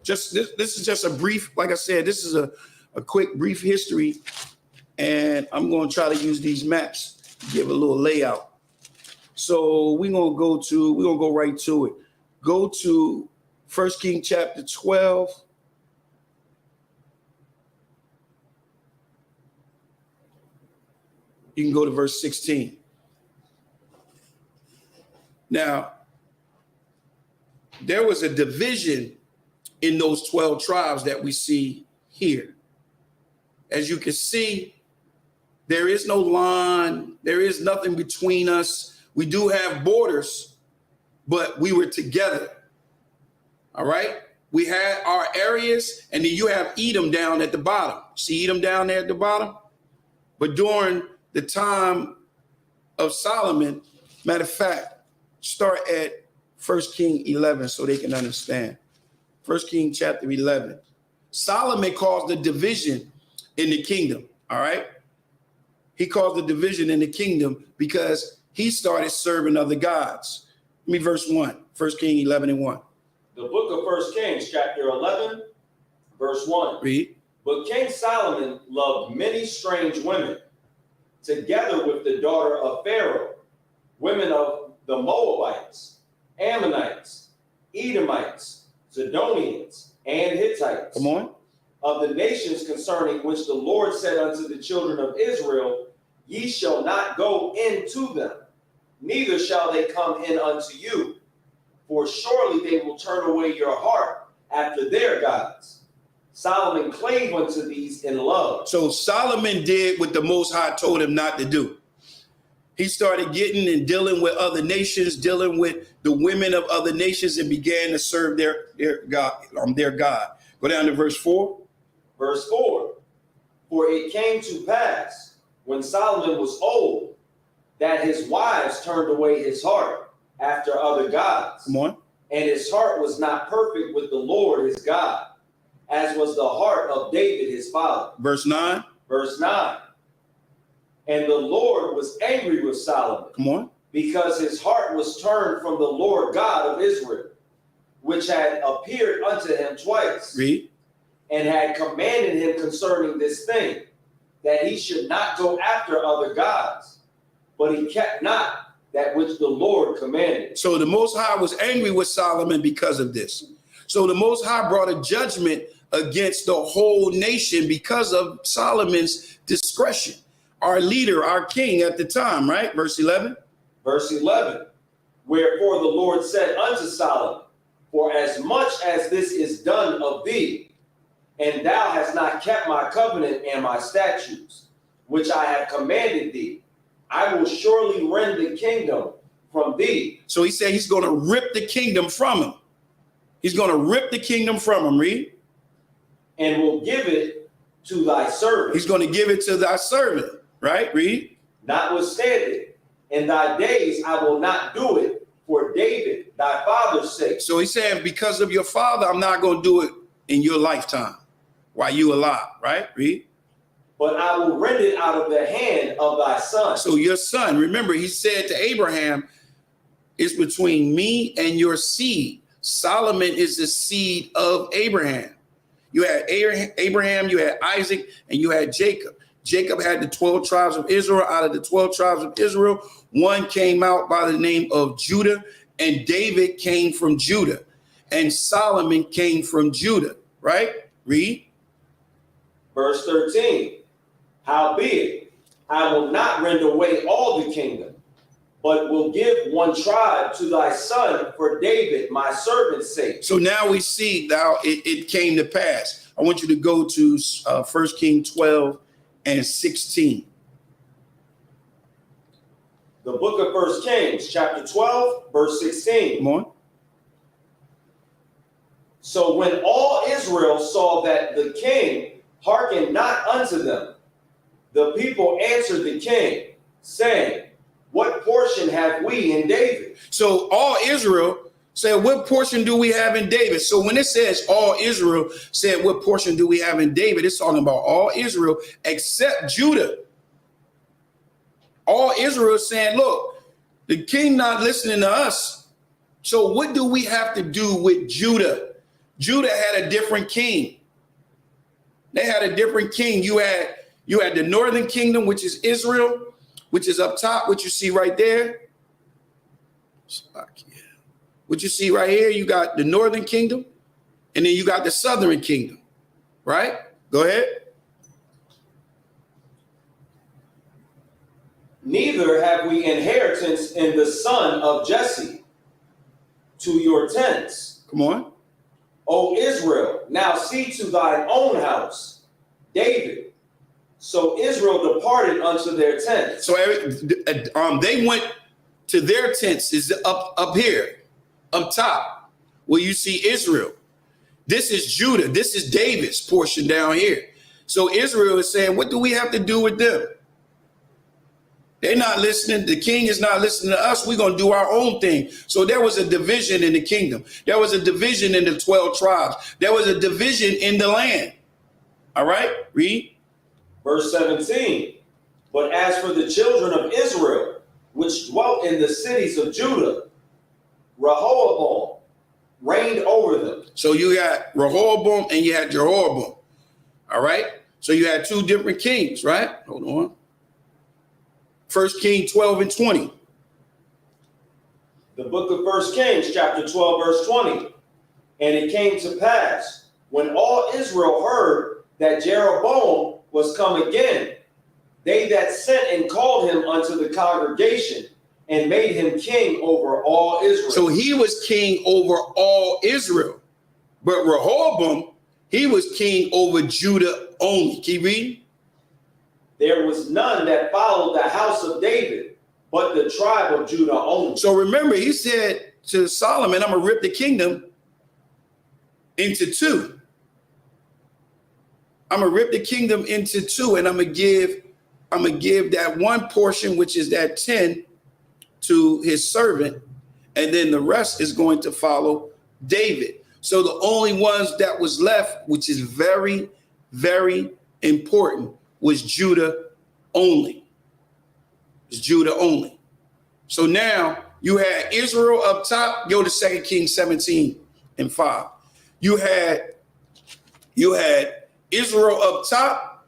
Just this is just a brief, like I said, this is a quick brief history. And I'm going to try to use these maps to give a little layout. So we're going to go right to it. Go to 1 King chapter 12. You can go to verse 16. Now, there was a division in those 12 tribes that we see here. As you can see, there is no line. There is nothing between us. We do have borders, but we were together. All right. We had our areas, and then you have Edom down at the bottom. See Edom down there at the bottom? But during the time of Solomon, matter of fact, start at 1 King 11 so they can understand. 1 King chapter 11. Solomon caused the division in the kingdom. All right. He caused the division in the kingdom because he started serving other gods. Give me verse 1. 1 King 11 and 1. The book of 1 Kings, chapter 11, verse 1. Read. But King Solomon loved many strange women, together with the daughter of Pharaoh, women of the Moabites, Ammonites, Edomites, Zidonians, and Hittites. Come on. Of the nations concerning which the Lord said unto the children of Israel, ye shall not go into them, neither shall they come in unto you. For surely they will turn away your heart after their gods. Solomon clave unto these in love. So Solomon did what the Most High told him not to do. He started getting and dealing with other nations, dealing with the women of other nations, and began to serve their God, their God. Go down to verse 4. Verse 4. For it came to pass, when Solomon was old, that his wives turned away his heart after other gods. Come on. And his heart was not perfect with the Lord his God, as was the heart of David his father. Verse 9. Verse 9. And the Lord was angry with Solomon. Come on. Because his heart was turned from the Lord God of Israel, which had appeared unto him twice. Read. And had commanded him concerning this thing, that he should not go after other gods, but he kept not that which the Lord commanded. So the Most High was angry with Solomon because of this. So the Most High brought a judgment against the whole nation because of Solomon's discretion. Our leader, our king at the time, right? Verse 11. Verse 11. Wherefore the Lord said unto Solomon, for as much as this is done of thee, and thou hast not kept my covenant and my statutes, which I have commanded thee, I will surely rend the kingdom from thee. So he said he's going to rip the kingdom from him. He's going to rip the kingdom from him. Read. And will give it to thy servant. He's going to give it to thy servant. Right? Read. Notwithstanding, in thy days I will not do it for David, thy father's sake. So he's saying, because of your father, I'm not going to do it in your lifetime while you alive. Right? Read. But I will rend it out of the hand of thy son. So your son, remember, he said to Abraham, it's between me and your seed. Solomon is the seed of Abraham. You had Abraham, you had Isaac, and you had Jacob. Jacob had the 12 tribes of Israel. Out of the 12 tribes of Israel, one came out by the name of Judah, and David came from Judah, and Solomon came from Judah. Right? Read. Verse 13. Howbeit, I will not rend away all the kingdom, but will give one tribe to thy son for David, my servant's sake. So now we see now it came to pass. I want you to go to 1 Kings 12 and 16. The book of 1 Kings, chapter 12, verse 16. Come on. So when all Israel saw that the king hearkened not unto them, the people answered the king, saying, what portion have we in David? So all Israel said, what portion do we have in David? So when it says all Israel said, what portion do we have in David? It's talking about all Israel except Judah. All Israel is saying, look, the king not listening to us. So what do we have to do with Judah? Judah had a different king. They had a different king. You had the northern kingdom, which is Israel, which is up top, what you see right there. What you see right here, you got the northern kingdom, and then you got the southern kingdom, right? Go ahead. Neither have we inheritance in the son of Jesse to your tents. Come on. O Israel, now see to thine own house, David. So Israel departed unto their tents. So they went to their tents, is up here, up top, where you see Israel. This is Judah. This is David's portion down here. So Israel is saying, what do we have to do with them? They're not listening. The king is not listening to us. We're going to do our own thing. So there was a division in the kingdom. There was a division in the 12 tribes. There was a division in the land. All right, read. Verse 17. But as for the children of Israel, which dwelt in the cities of Judah, Rehoboam reigned over them. So you got Rehoboam and you had Jeroboam. All right. So you had two different kings, right? Hold on. 1 Kings 12 and 20. The book of 1 Kings, chapter 12, verse 20. And it came to pass, when all Israel heard that Jeroboam was come again, they that sent and called him unto the congregation and made him king over all Israel. So he was king over all Israel. But Rehoboam, he was king over Judah only. Keep reading. There was none that followed the house of David, but the tribe of Judah only. So remember, he said to Solomon, I'm going to rip the kingdom into two. I'm going to rip the kingdom into two, and I'm going to give that one portion, which is that 10, to his servant, and then the rest is going to follow David. So the only ones that was left, which is very, very important, was Judah only. It's Judah only. So now you had Israel up top. Go to 2 Kings 17 and 5. You had Israel up top,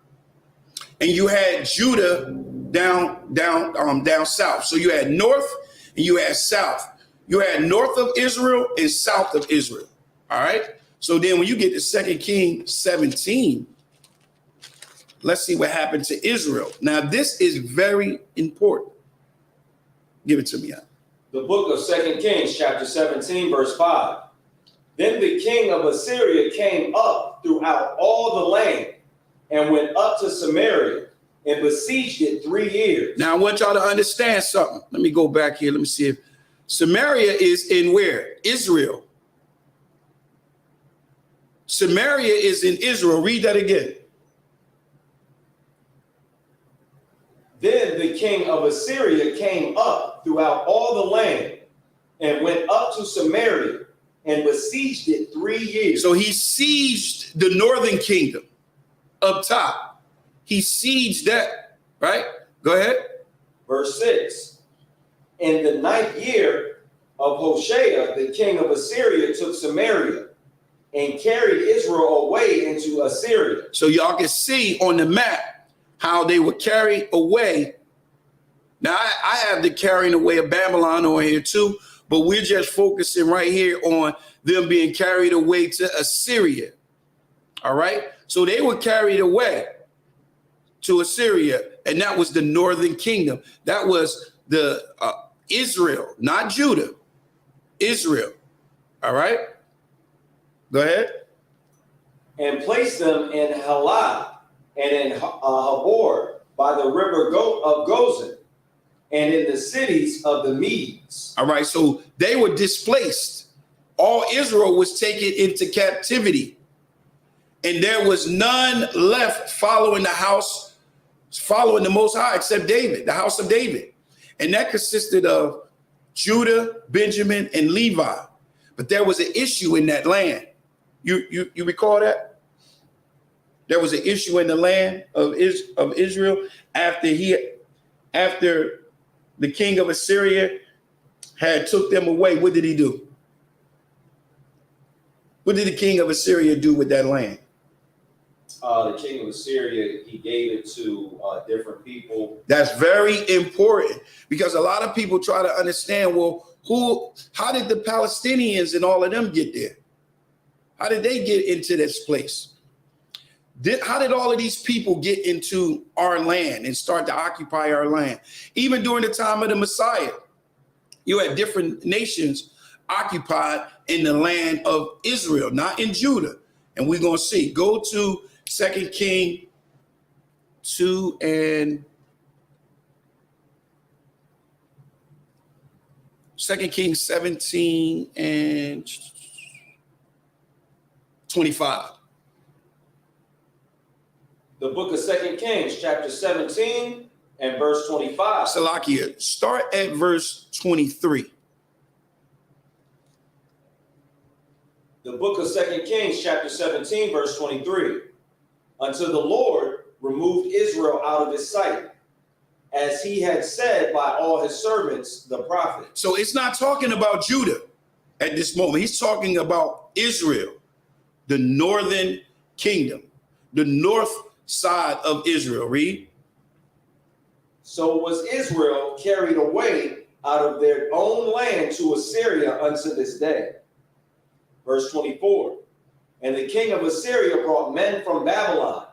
and you had Judah down south. So you had north and you had south. You had north of Israel and south of Israel. All right. So then when you get to 2 Kings 17, let's see what happened to Israel. Now, this is very important. Give it to me. The book of 2 Kings, chapter 17, verse 5. Then the king of Assyria came up throughout all the land and went up to Samaria and besieged it 3 years. Now, I want y'all to understand something. Let me go back here. Let me see if Samaria is in where? Israel. Samaria is in Israel. Read that again. Then the king of Assyria came up throughout all the land and went up to Samaria and besieged it 3 years. So he sieged the northern kingdom up top. He sieged that, right? Go ahead. Verse 6. In the 9th year of Hoshea, the king of Assyria took Samaria and carried Israel away into Assyria. So y'all can see on the map how they were carried away. Now, I have the carrying away of Babylon on here too, but we're just focusing right here on them being carried away to Assyria. All right. So they were carried away to Assyria, and that was the northern kingdom. That was the Israel, not Judah, Israel. All right. Go ahead. And placed them in Halah and in Habor by the river of Gozan and in the cities of the Medes. All right. So they were displaced. All Israel was taken into captivity. And there was none left following the Most High except David, the house of David. And that consisted of Judah, Benjamin, and Levi. But there was an issue in that land. You recall that? There was an issue in the land of Israel after the king of Assyria had took them away. What did he do? What did the king of Assyria do with that land? The king of Assyria, he gave it to different people. That's very important because a lot of people try to understand, well, how did the Palestinians and all of them get there? How did they get into this place? How did all of these people get into our land and start to occupy our land? Even during the time of the Messiah, you had different nations occupied in the land of Israel, not in Judah. And we're going to see. Go to 2 Kings 2 and 2 Kings 17 and 25. The book of 2 Kings, chapter 17 and verse 25. Salakia, start at verse 23. The book of 2 Kings, chapter 17, verse 23. Until the Lord removed Israel out of his sight, as he had said by all his servants, the prophets. So it's not talking about Judah at this moment. He's talking about Israel, the northern kingdom, the north side of Israel. Read. So was Israel carried away out of their own land to Assyria unto this day. Verse 24. And the king of Assyria brought men from Babylon,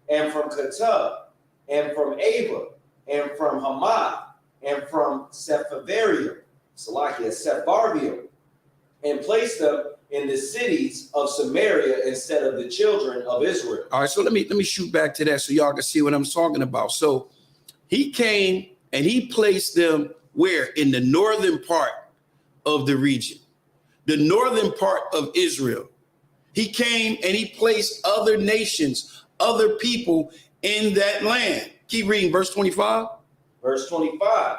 and from Cutub, and from Ava, and from Hamath, and from Sepharvaim, and placed them in the cities of Samaria instead of the children of Israel. All right, so let me shoot back to that so y'all can see what I'm talking about. So he came and he placed them where? In the northern part of the region, the northern part of Israel. He came and he placed other nations, other people in that land. Keep reading verse 25. Verse 25.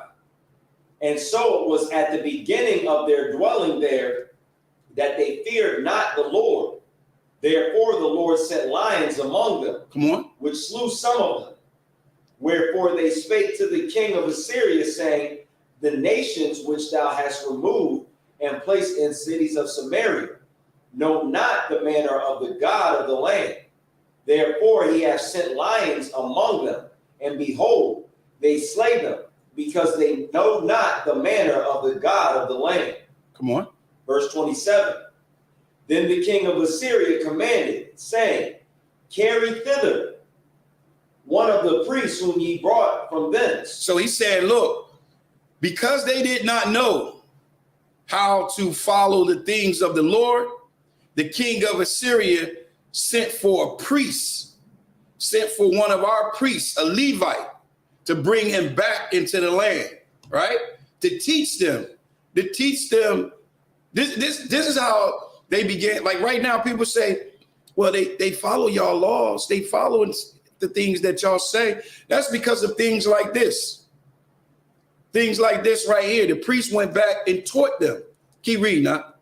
And so it was at the beginning of their dwelling there that they feared not the Lord. Therefore the Lord sent lions among them, come on, which slew some of them. Wherefore they spake to the king of Assyria, saying, the nations which thou hast removed and placed in cities of Samaria know not the manner of the God of the land. Therefore he hath sent lions among them, and behold, they slay them, because they know not the manner of the God of the land. Come on. Verse 27. Then the king of Assyria commanded, saying, carry thither one of the priests whom ye brought from thence. So he said, look, because they did not know how to follow the things of the Lord, the king of Assyria sent for a priest, sent for one of our priests, a Levite, to bring him back into the land, right? To teach them. This is how they began. Like right now, people say, well, they follow y'all laws. They follow the things that y'all say. That's because of things like this. Things like this right here. The priest went back and taught them. Keep reading now.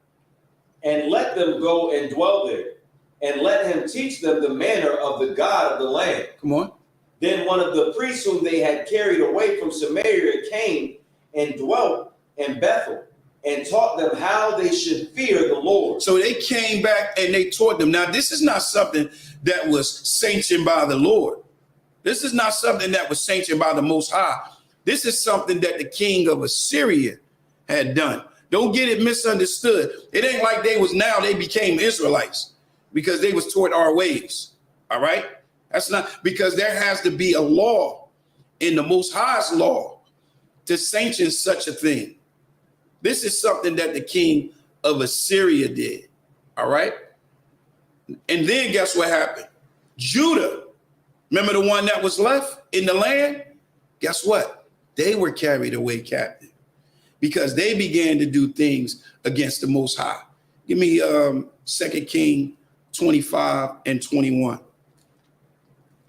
And let them go and dwell there, and let him teach them the manner of the God of the land. Come on. Then one of the priests whom they had carried away from Samaria came and dwelt in Bethel, and taught them how they should fear the Lord. So they came back and they taught them. Now, this is not something that was sanctioned by the Lord. This is not something that was sanctioned by the Most High. This is something that the king of Assyria had done. Don't get it misunderstood. It ain't like they became Israelites because they was taught our ways. All right. That's not, because there has to be a law in the Most High's law to sanction such a thing. This is something that the king of Assyria did. All right. And then guess what happened? Judah, remember the one that was left in the land? Guess what? They were carried away captive because they began to do things against the Most High. Give me 2 Kings 25 and 21.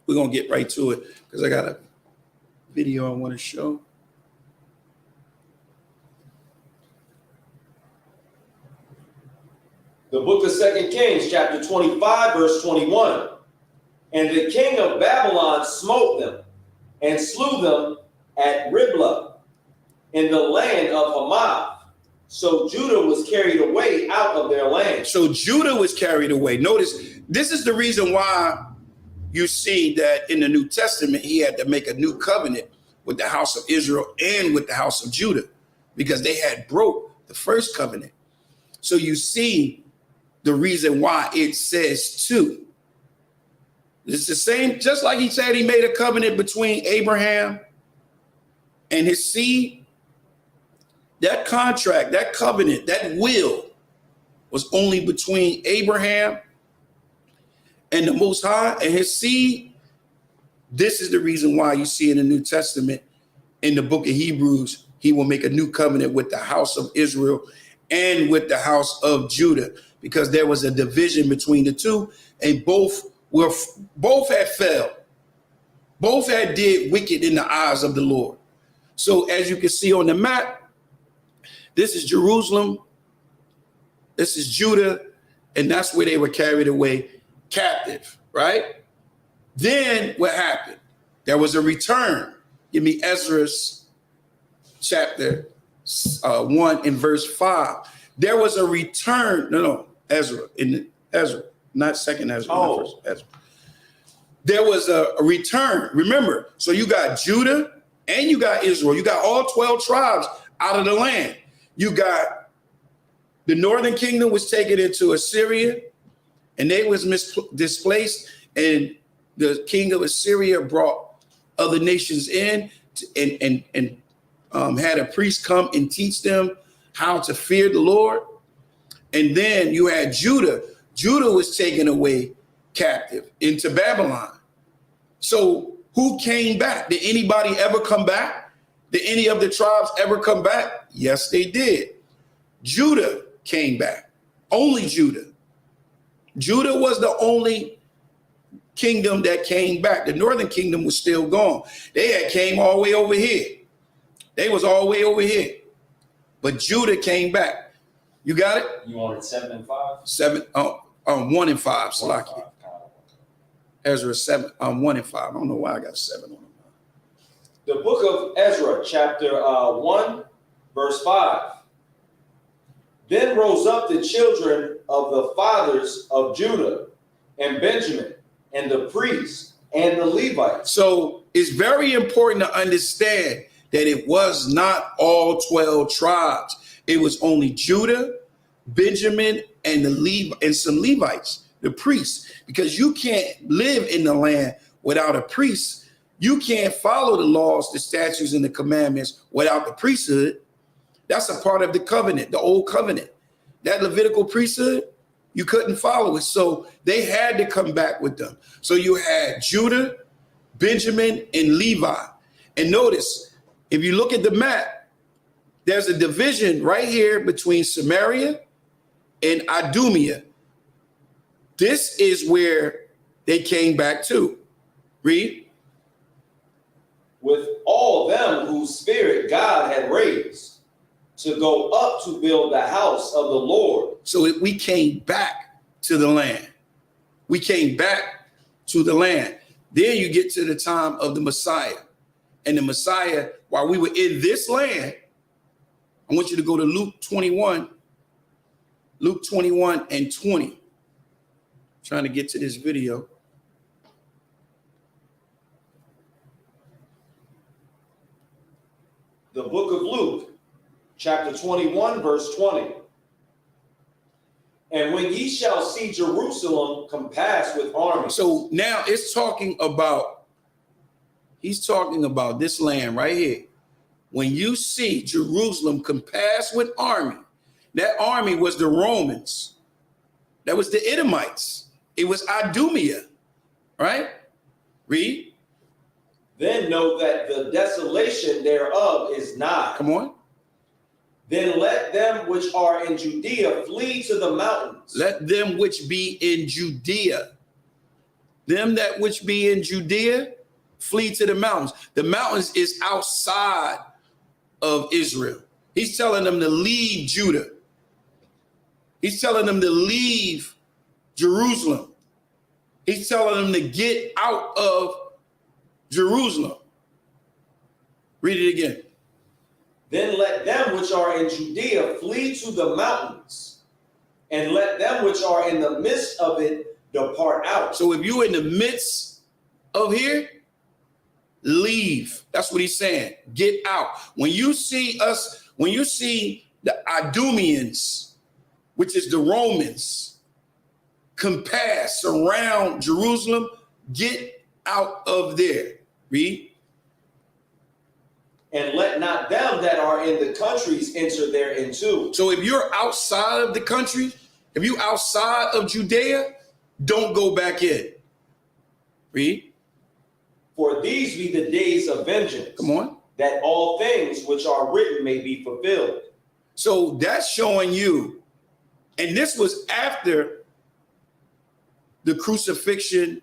We're going to get right to it because I got a video I want to show. The book of 2 Kings, chapter 25, verse 21. And the king of Babylon smote them and slew them at Riblah in the land of Hamath. So Judah was carried away out of their land. So Judah was carried away. Notice, this is the reason why you see that in the New Testament, he had to make a new covenant with the house of Israel and with the house of Judah because they had broke the first covenant. So you see the reason why it says two. It's the same, just like he said he made a covenant between Abraham and his seed. That contract, that covenant, that will was only between Abraham and the Most High and his seed. This is the reason why you see in the New Testament, in the book of Hebrews, he will make a new covenant with the house of Israel and with the house of Judah, because there was a division between the two, and both had failed. Both had did wicked in the eyes of the Lord. So as you can see on the map, this is Jerusalem, this is Judah, and that's where they were carried away captive, right? Then what happened? There was a return. Give me Ezra's chapter 1 and verse 5. There was a return. Ezra, not second Ezra, not first Ezra. There was a return. Remember, so you got Judah and you got Israel. You got all 12 tribes out of the land. You got the northern kingdom was taken into Assyria, and they was displaced, and the king of Assyria brought other nations in and had a priest come and teach them how to fear the Lord. And then you had Judah. Judah was taken away captive into Babylon. So who came back? Did anybody ever come back? Did any of the tribes ever come back? Yes, they did. Judah came back. Only Judah. Judah was the only kingdom that came back. The northern kingdom was still gone. They had came all the way over here. They was all the way over here. But Judah came back. You got it? You wanted 7 and 5? 1 and 5, Salaki. Ezra 1 and 5. I don't know why I got 7 on them. The book of Ezra, chapter 1, verse 5. Then rose up the children of the fathers of Judah and Benjamin and the priests and the Levites. So it's very important to understand that it was not all 12 tribes. It was only Judah, Benjamin, and and some Levites, the priests, because you can't live in the land without a priest. You can't follow the laws, the statutes, and the commandments without the priesthood. That's a part of the covenant, the old covenant. That Levitical priesthood, you couldn't follow it. So they had to come back with them. So you had Judah, Benjamin, and Levi. And notice, if you look at the map, there's a division right here between Samaria and Idumea. This is where they came back to. Read. With all them whose spirit God had raised to go up to build the house of the Lord. So we came back to the land. We came back to the land. Then you get to the time of the Messiah. And the Messiah, while we were in this land, I want you to go to Luke 21 and 20. Trying to get to this video. The book of Luke, chapter 21, verse 20. And when ye shall see Jerusalem compassed with armies. So now it's talking about, he's talking about this land right here. When you see Jerusalem compassed with army, that army was the Romans. That was the Edomites. It was Idumea, right? Read. Then know that the desolation thereof is nigh. Come on. Then let them which are in Judea flee to the mountains. Let them which be in Judea. Them that which be in Judea flee to the mountains. The mountains is outside of Israel. He's telling them to leave Judah. He's telling them to leave Jerusalem. He's telling them to get out of Jerusalem. Read it again. Then let them which are in Judea flee to the mountains, and let them which are in the midst of it depart out. So if you're in the midst of here, leave. That's what he's saying. Get out. When you see us, when you see the Idumeans, which is the Romans, compass around Jerusalem, get out of there. Read. And let not them that are in the countries enter thereinto. So if you're outside of the country, if you outside of Judea, don't go back in. Read. For these be the days of vengeance. Come on. That all things which are written may be fulfilled. So that's showing you, and this was after the crucifixion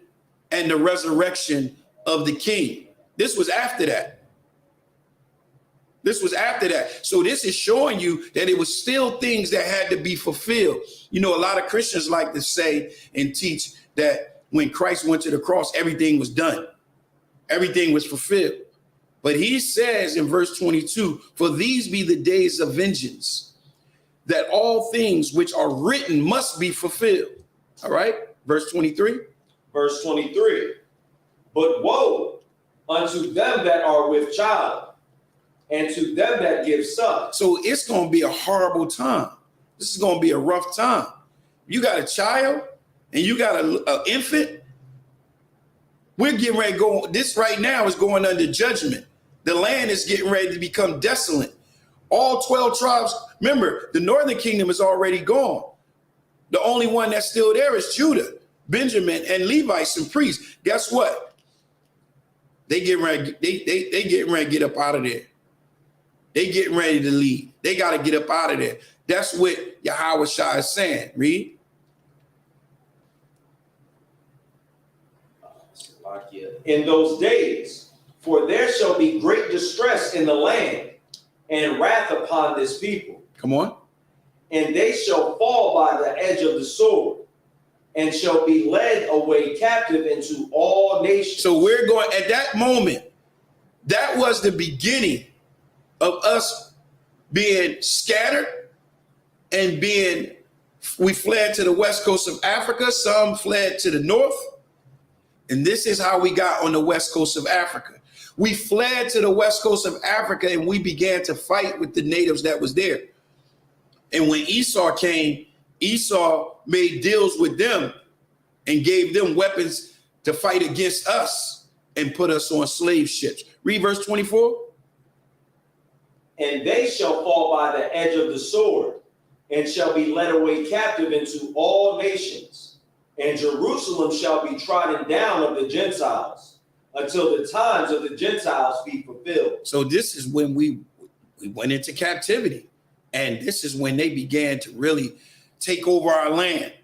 and the resurrection of the king. This was after that. This was after that. So this is showing you that it was still things that had to be fulfilled. You know, a lot of Christians like to say and teach that when Christ went to the cross, everything was done. Everything was fulfilled. But he says in verse 22, for these be the days of vengeance, that all things which are written must be fulfilled. All right. Verse 23. Verse 23. But woe unto them that are with child, and to them that give suck. So it's going to be a horrible time. This is going to be a rough time. You got a child and you got an infant. We're getting ready to go. This right now is going under judgment. The land is getting ready to become desolate. All 12 tribes. Remember, the northern kingdom is already gone. The only one that's still there is Judah, Benjamin, and Levites and priests. Guess what? They getting ready. They getting ready to get up out of there. They getting ready to leave. They got to get up out of there. That's what Yahweh Shai is saying. Read. In those days, for there shall be great distress in the land, and wrath upon this people. Come on. And they shall fall by the edge of the sword, and shall be led away captive into all nations. So we're going, at that moment, that was the beginning of us being scattered and we fled to the west coast of Africa. Some fled to the north. And this is how we got on the west coast of Africa. We fled to the west coast of Africa and we began to fight with the natives that was there. And when Esau came, Esau made deals with them and gave them weapons to fight against us and put us on slave ships. Read verse 24. And they shall fall by the edge of the sword, and shall be led away captive into all nations. And Jerusalem shall be trodden down of the Gentiles, until the times of the Gentiles be fulfilled. So this is when we went into captivity. And this is when they began to really take over our land.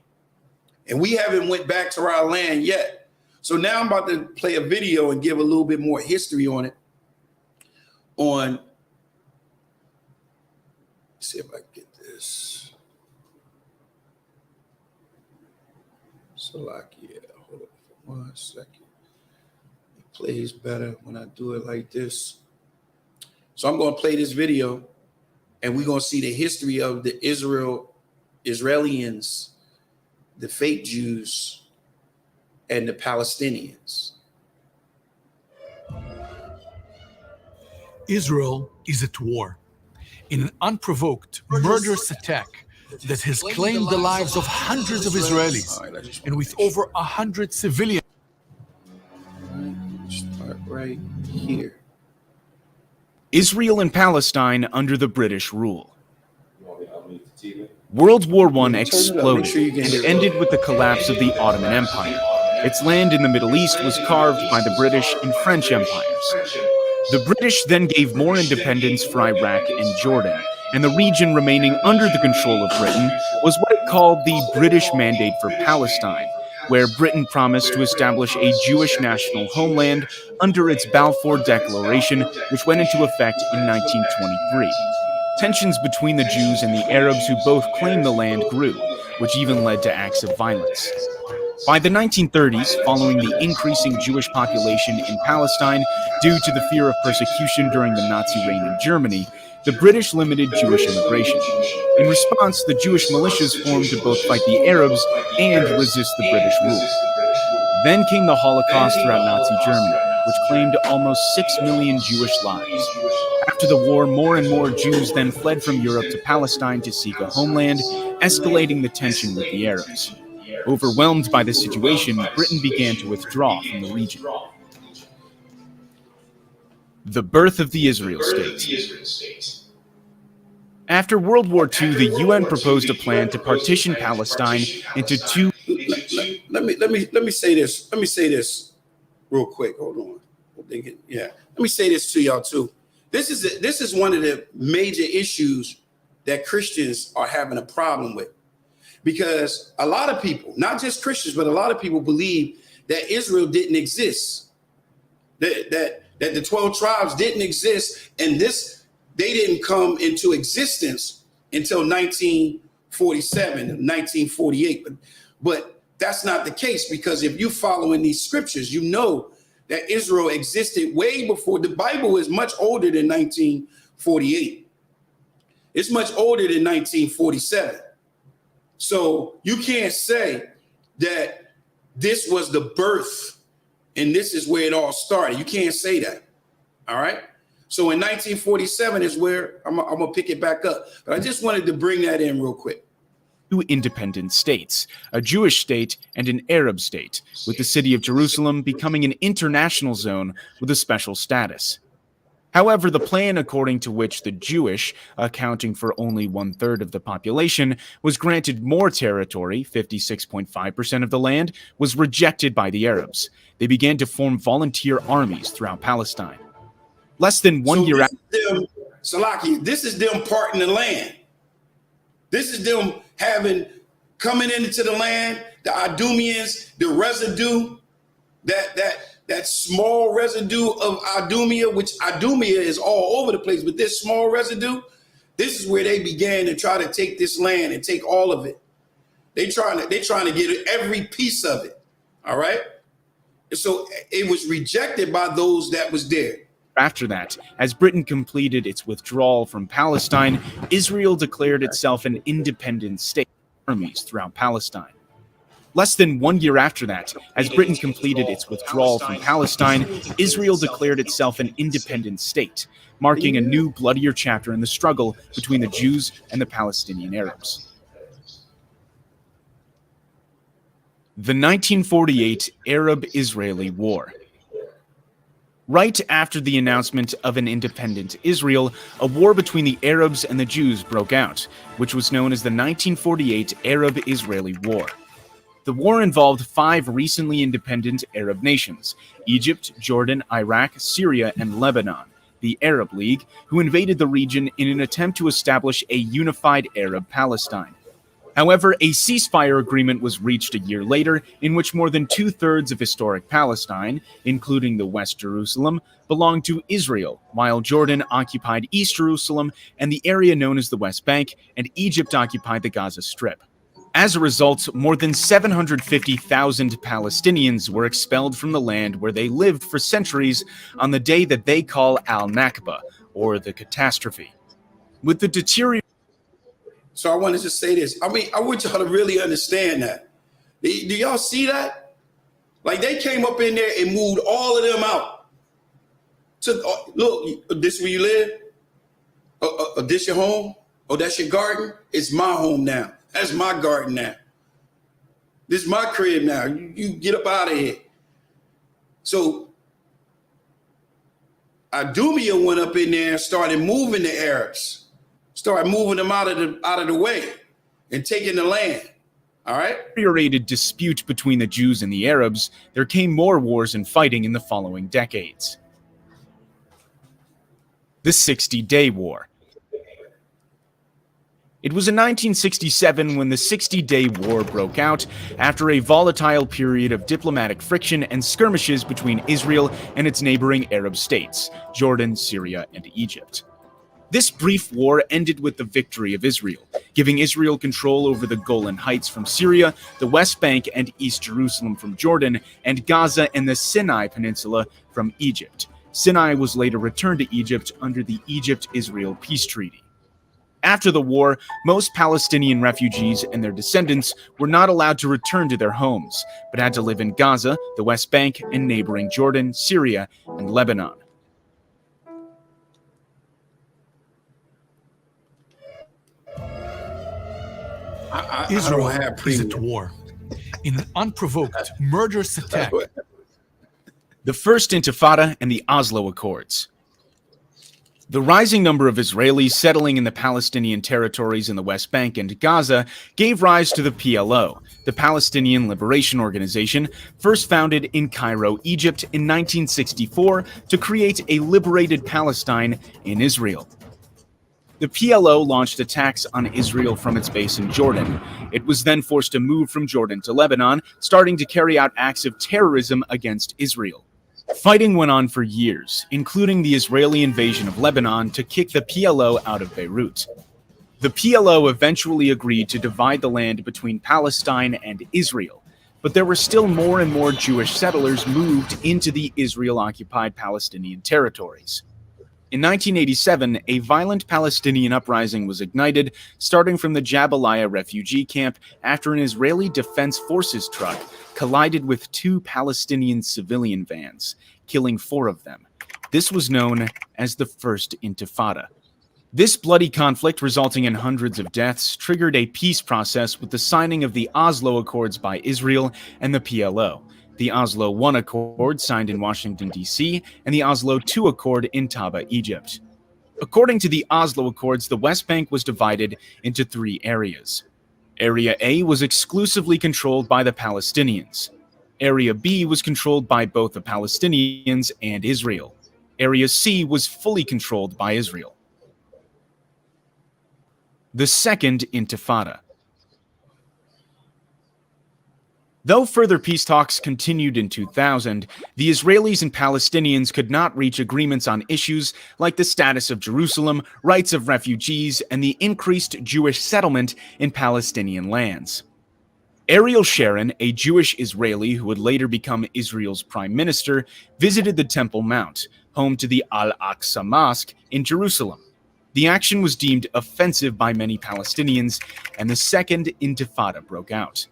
And we haven't went back to our land yet. So now I'm about to play a video and give a little bit more history on it. Let's see if I can get this. Salakia, hold on for 1 second. It plays better when I do it like this. So I'm going to play this video and we're going to see the history of the Israelis, the fake Jews, and the Palestinians. Israel is at war in an unprovoked, murderous attack that has claimed the lives of hundreds of Israelis and with over 100 civilians. Start right here. Israel and Palestine under the British rule. World War I exploded and ended with the collapse of the Ottoman Empire. Its land in the Middle East was carved by the British and French empires. The British then gave more independence for Iraq and Jordan, and the region remaining under the control of Britain was what it called the British Mandate for Palestine, where Britain promised to establish a Jewish national homeland under its Balfour Declaration, which went into effect in 1923. Tensions between the Jews and the Arabs who both claimed the land grew, which even led to acts of violence. By the 1930s, following the increasing Jewish population in Palestine due to the fear of persecution during the Nazi reign in Germany, the British limited Jewish immigration. In response, the Jewish militias formed to both fight the Arabs and resist the British rule. Then came the Holocaust throughout Nazi Germany, which claimed almost 6 million Jewish lives. After the war, more and more Jews then fled from Europe to Palestine to seek a homeland, escalating the tension with the Arabs. Overwhelmed by the situation, Britain began to withdraw from the region. The birth of the Israel State. After World War II, the UN proposed a plan to partition Palestine into two. Let me say this. Let me say this real quick. Hold on. Let me say this to y'all too. This is one of the major issues that Christians are having a problem with, because a lot of people, not just Christians, but a lot of people believe that Israel didn't exist, that the 12 tribes didn't exist, and they didn't come into existence until 1947, 1948. But that's not the case, because if you follow in these scriptures, you know that Israel existed way before. The Bible is much older than 1948. It's much older than 1947. So you can't say that this was the birth and this is where it all started. You can't say that. All right. So in 1947 is where I'm gonna pick it back up. But I just wanted to bring that in real quick. Two independent states, a Jewish state and an Arab state, with the city of Jerusalem becoming an international zone with a special status. However, the plan according to which the Jewish, accounting for only 1/3 of the population, was granted more territory, 56.5% of the land, was rejected by the Arabs. They began to form volunteer armies throughout Palestine. Less than one year after... Salaki, this is them parting the land. This is them coming into the land, the Idumeans, the residue, that small residue of Idumea, which Idumea is all over the place, but this small residue, this is where they began to try to take this land and take all of it. They trying to get every piece of it. All right. And so it was rejected by those that was there. After that, as Britain completed its withdrawal from Palestine, Israel declared itself an independent state with armies throughout Palestine. Less than 1 year after that, as Britain completed its withdrawal from Palestine, Israel declared itself an independent state, marking a new, bloodier chapter in the struggle between the Jews and the Palestinian Arabs. The 1948 Arab-Israeli War. Right after the announcement of an independent Israel, a war between the Arabs and the Jews broke out, which was known as the 1948 Arab-Israeli War. The war involved 5 recently independent Arab nations: Egypt, Jordan, Iraq, Syria, and Lebanon, the Arab League, who invaded the region in an attempt to establish a unified Arab Palestine. However, a ceasefire agreement was reached a year later in which more than 2/3 of historic Palestine, including the West Jerusalem, belonged to Israel, while Jordan occupied East Jerusalem and the area known as the West Bank, and Egypt occupied the Gaza Strip. As a result, more than 750,000 Palestinians were expelled from the land where they lived for centuries on the day that they call Al-Nakba, or the catastrophe. With the deterioration... So I wanted to say this. I mean, I want y'all to really understand that. Do y'all see that? Like, they came up in there and moved all of them out. Look, this where you live? This your home? Oh, that's your garden? It's my home now. That's my garden now. This is my crib now. You get up out of here. So Idumea went up in there and started moving the Arabs. Started moving them out of the way and taking the land. All right? Deteriorated dispute between the Jews and the Arabs, there came more wars and fighting in the following decades. The 60-Day War. It was in 1967 when the 60-Day War broke out after a volatile period of diplomatic friction and skirmishes between Israel and its neighboring Arab states, Jordan, Syria, and Egypt. This brief war ended with the victory of Israel, giving Israel control over the Golan Heights from Syria, the West Bank and East Jerusalem from Jordan, and Gaza and the Sinai Peninsula from Egypt. Sinai was later returned to Egypt under the Egypt-Israel Peace Treaty. After the war, most Palestinian refugees and their descendants were not allowed to return to their homes, but had to live in Gaza, the West Bank, and neighboring Jordan, Syria, and Lebanon. Israel is at war in an unprovoked, murderous attack. The First Intifada and the Oslo Accords. The rising number of Israelis settling in the Palestinian territories in the West Bank and Gaza gave rise to the PLO, the Palestinian Liberation Organization, first founded in Cairo, Egypt in 1964 to create a liberated Palestine in Israel. The PLO launched attacks on Israel from its base in Jordan. It was then forced to move from Jordan to Lebanon, starting to carry out acts of terrorism against Israel. Fighting went on for years, including the Israeli invasion of Lebanon to kick the PLO out of Beirut. The PLO eventually agreed to divide the land between Palestine and Israel, but there were still more and more Jewish settlers moved into the Israel-occupied Palestinian territories. In 1987, a violent Palestinian uprising was ignited, starting from the Jabalia refugee camp after an Israeli Defense Forces truck collided with 2 Palestinian civilian vans, killing 4 of them. This was known as the First Intifada. This bloody conflict, resulting in hundreds of deaths, triggered a peace process with the signing of the Oslo Accords by Israel and the PLO, the Oslo I Accord signed in Washington, D.C., and the Oslo II Accord in Taba, Egypt. According to the Oslo Accords, the West Bank was divided into 3 areas. Area A was exclusively controlled by the Palestinians. Area B was controlled by both the Palestinians and Israel. Area C was fully controlled by Israel. The Second Intifada. Though further peace talks continued in 2000, the Israelis and Palestinians could not reach agreements on issues like the status of Jerusalem, rights of refugees, and the increased Jewish settlement in Palestinian lands. Ariel Sharon, a Jewish Israeli who would later become Israel's prime minister, visited the Temple Mount, home to the Al-Aqsa Mosque in Jerusalem. The action was deemed offensive by many Palestinians, and the Second Intifada broke out.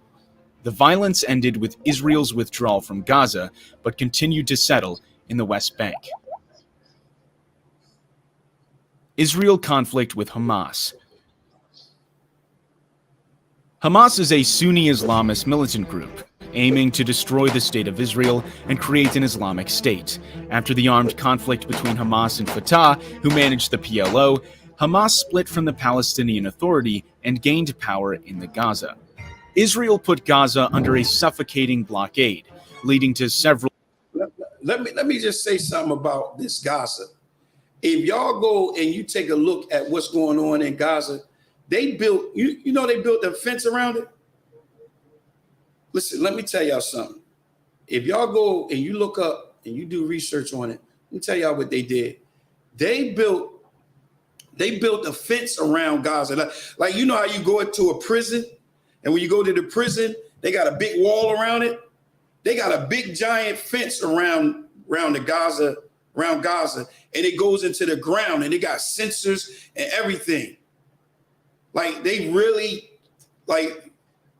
The violence ended with Israel's withdrawal from Gaza, but continued to settle in the West Bank. Israel conflict with Hamas. Hamas is a Sunni Islamist militant group aiming to destroy the state of Israel and create an Islamic state. After the armed conflict between Hamas and Fatah, who managed the PLO, Hamas split from the Palestinian Authority and gained power in the Gaza. Israel put Gaza under a suffocating blockade, leading to several... Let me just say something about this Gaza. If y'all go and you take a look at what's going on in Gaza, they built, you know, they built a fence around it. Listen, let me tell y'all something. If y'all go and you look up and you do research on it, let me tell y'all what they did. They built a fence around Gaza. Like you know how you go into a prison, and when you go to the prison, they got a big wall around it. They got a big giant fence around Gaza, and it goes into the ground, and they got sensors and everything. Like they really, like,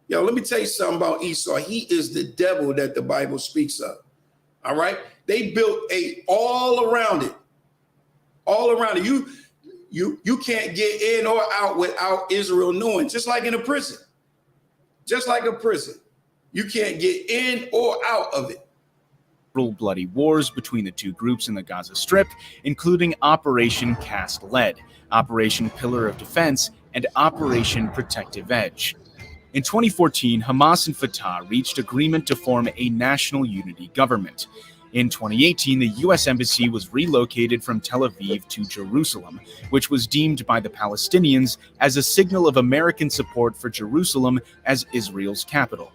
yo, let me tell you something about Esau. He is the devil that the Bible speaks of. All right. They built all around it. You can't get in or out without Israel knowing, just like in a prison. Just like a prison. You can't get in or out of it. Bloody wars between the two groups in the Gaza Strip, including Operation Cast Lead, Operation Pillar of Defense, and Operation Protective Edge. In 2014, Hamas and Fatah reached agreement to form a national unity government. In 2018, the U.S. Embassy was relocated from Tel Aviv to Jerusalem, which was deemed by the Palestinians as a signal of American support for Jerusalem as Israel's capital.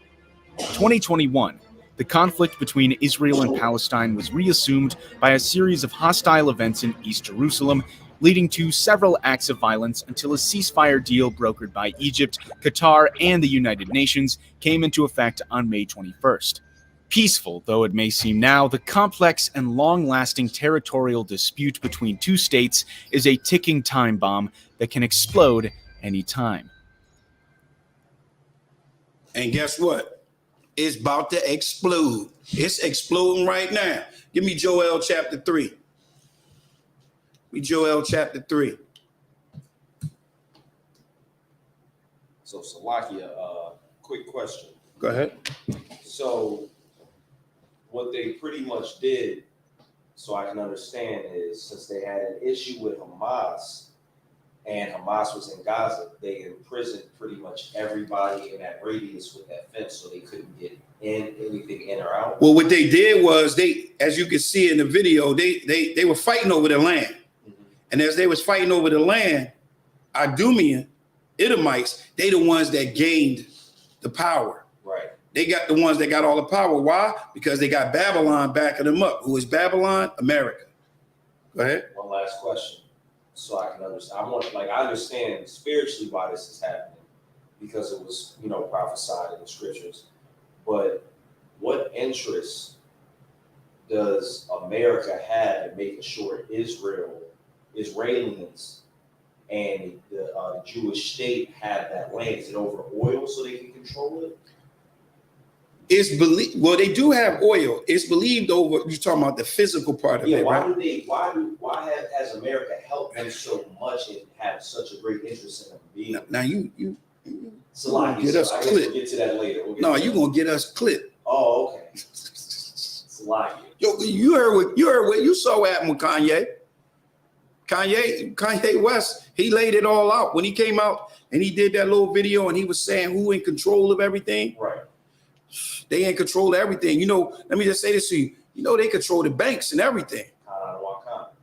2021, the conflict between Israel and Palestine was reassumed by a series of hostile events in East Jerusalem, leading to several acts of violence until a ceasefire deal brokered by Egypt, Qatar, and the United Nations came into effect on May 21st. Peaceful though it may seem now, the complex and long-lasting territorial dispute between two states is a ticking time bomb that can explode any time. And guess what? It's about to explode. It's exploding right now. Give me Joel chapter 3. Joel chapter 3. So, Salakia, quick question. Go ahead. So, what they pretty much did, so I can understand, is since they had an issue with Hamas, and Hamas was in Gaza, they imprisoned pretty much everybody in that radius with that fence, so they couldn't get anything in or out. Well, what they did was they, as you can see in the video, they were fighting over the land. And as they was fighting over the land, Idumean, Edomites, they the ones that gained the power. Right. They got the ones that got all the power. Why? Because they got Babylon backing them up. Who is Babylon? America. Go ahead. One last question, so I can understand. I understand spiritually why this is happening, because it was, prophesied in the scriptures. But what interest does America have in making sure Israelis and the Jewish state have that land? Is it over oil so they can control it? It's believed. Well, they do have oil. It's believed over. You're talking about the physical part of it, right? Why has America helped them so much and have such a great interest in them being? Now you Salaki, get us clipped. We'll get to that later. You're gonna get us clipped. Oh, okay. Salaki. Yo, you heard what you saw what happened with Kanye. Kanye West, he laid it all out when he came out and he did that little video and he was saying who in control of everything. Right. They in control of everything. You know, let me just say this to you. You know, they control the banks and everything.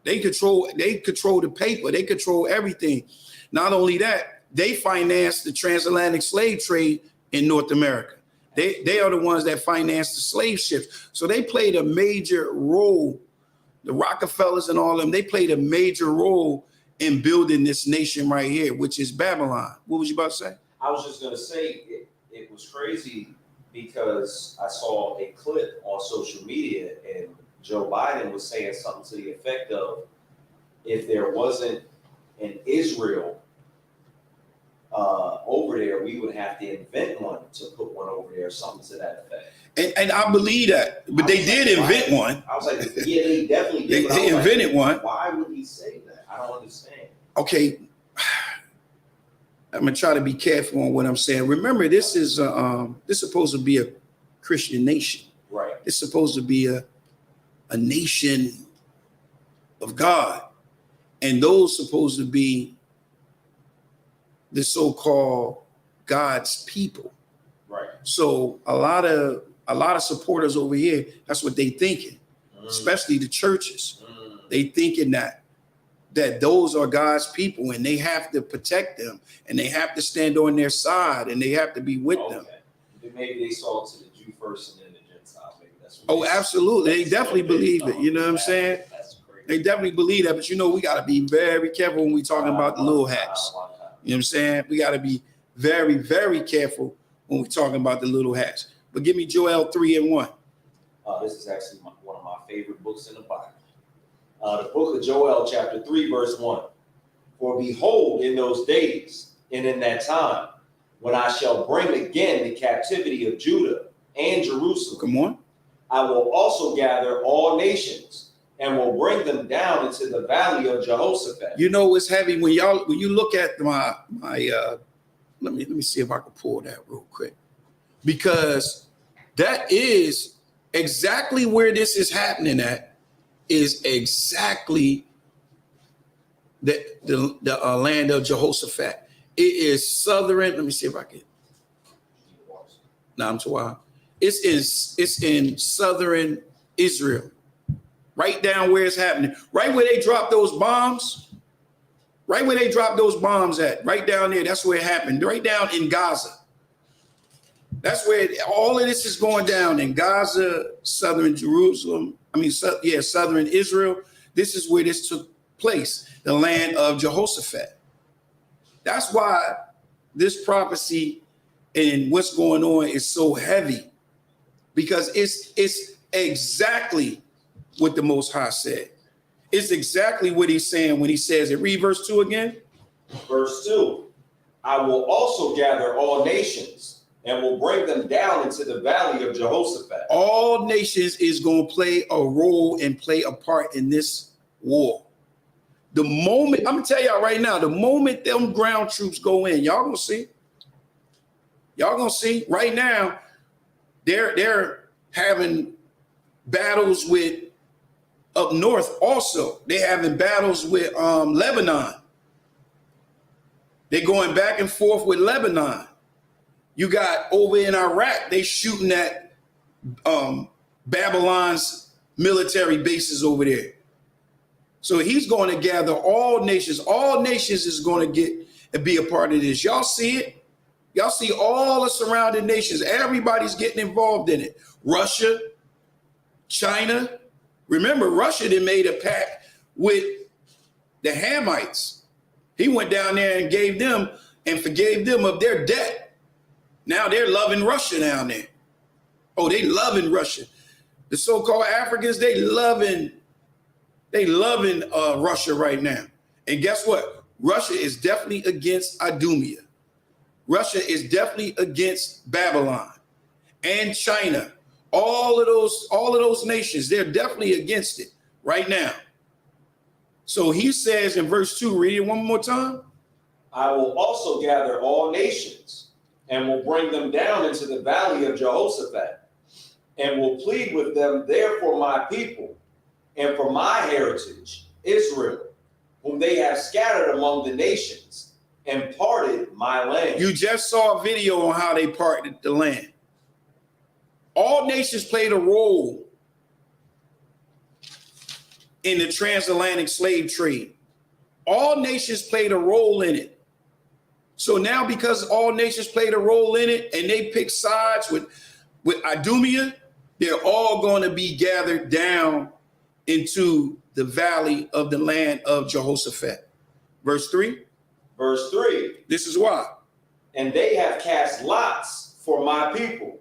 They control the paper. They control everything. Not only that, they finance the transatlantic slave trade in North America. They are the ones that finance the slave ships. So they played a major role. The Rockefellers and all of them, they played a major role in building this nation right here, which is Babylon. What was you about to say? I was just going to say it was crazy because I saw a clip on social media and Joe Biden was saying something to the effect of, if there wasn't an Israel over there, we would have to invent one to put one over there, something to that effect. And I believe that, but they did invent one. I was like, yeah, they definitely did. They invented one. Why would he say that? I don't understand. Okay, I'm gonna try to be careful on what I'm saying. Remember, this is supposed to be a Christian nation, right? It's supposed to be a nation of God, and those supposed to be the so-called God's people. Right. So a lot of supporters over here, that's what they thinking, especially the churches. They thinking that those are God's people and they have to protect them and they have to stand on their side and they have to be with them. Maybe they saw it to the Jew first and then the Gentile. Maybe that's what Absolutely. They definitely believe it. You know what I'm saying? They definitely believe that. But you know, we got to be very careful when we talking about the little hats. You know what I'm saying? We got to be very, very careful when we're talking about the little hats. But give me Joel 3:1. This is actually one of my favorite books in the Bible. The book of Joel, chapter 3, verse 1. For behold, in those days and in that time, when I shall bring again the captivity of Judah and Jerusalem. Come on. I will also gather all nations and will bring them down into the valley of Jehoshaphat. You know what's heavy when you look at my let me see if I can pull that real quick, because that is exactly where this is happening at. Is exactly the land of Jehoshaphat. It is southern. Let me see if I can. No, I'm too wild. It's in southern Israel, right down where it's happening, right where they dropped those bombs. Right where they dropped those bombs at, right down there. That's where it happened. Right down in Gaza. That's where all of this is going down in Gaza, southern Jerusalem. Southern Israel. This is where this took place, the land of Jehoshaphat. That's why this prophecy and what's going on is so heavy, because it's exactly what the Most High said. It's exactly what he's saying when he says it. Read verse 2 again. Verse 2. I will also gather all nations and will bring them down into the valley of Jehoshaphat. All nations is going to play a role and play a part in this war. The moment, I'm going to tell y'all right now, the moment them ground troops go in, y'all going to see. Y'all going to see right now, they're having battles with up north also. They're having battles with Lebanon. They're going back and forth with Lebanon. You got over in Iraq, they shooting at Babylon's military bases over there. So he's going to gather all nations. All nations is going to get and be a part of this. Y'all see it? Y'all see all the surrounding nations. Everybody's getting involved in it. Russia, China. Remember, Russia then made a pact with the Hamites. He went down there and gave them and forgave them of their debt. Now they're loving Russia down there. Oh, they loving Russia. The so-called Africans, they loving Russia right now. And guess what? Russia is definitely against Idumea. Russia is definitely against Babylon. and China. All of those nations, they're definitely against it right now. So he says in verse 2, read it one more time. I will also gather all nations and will bring them down into the valley of Jehoshaphat and will plead with them there for my people and for my heritage, Israel, whom they have scattered among the nations and parted my land. You just saw a video on how they parted the land. All nations played a role in the transatlantic slave trade. All nations played a role in it. So now because all nations played a role in it and they pick sides with Idumea, they're all going to be gathered down into the valley of the land of Jehoshaphat. Verse 3. Verse 3. This is why. And they have cast lots for my people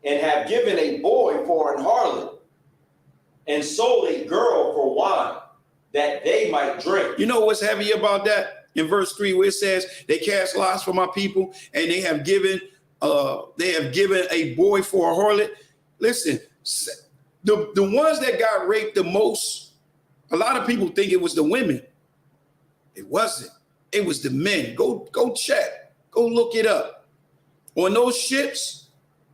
and have given a boy for an harlot and sold a girl for wine that they might drink. You know what's heavy about that? In verse 3, where it says they cast lots for my people and they have given a boy for a harlot. Listen, the ones that got raped the most, a lot of people think it was the women. It wasn't. It was the men. Go check. Go look it up. On those ships,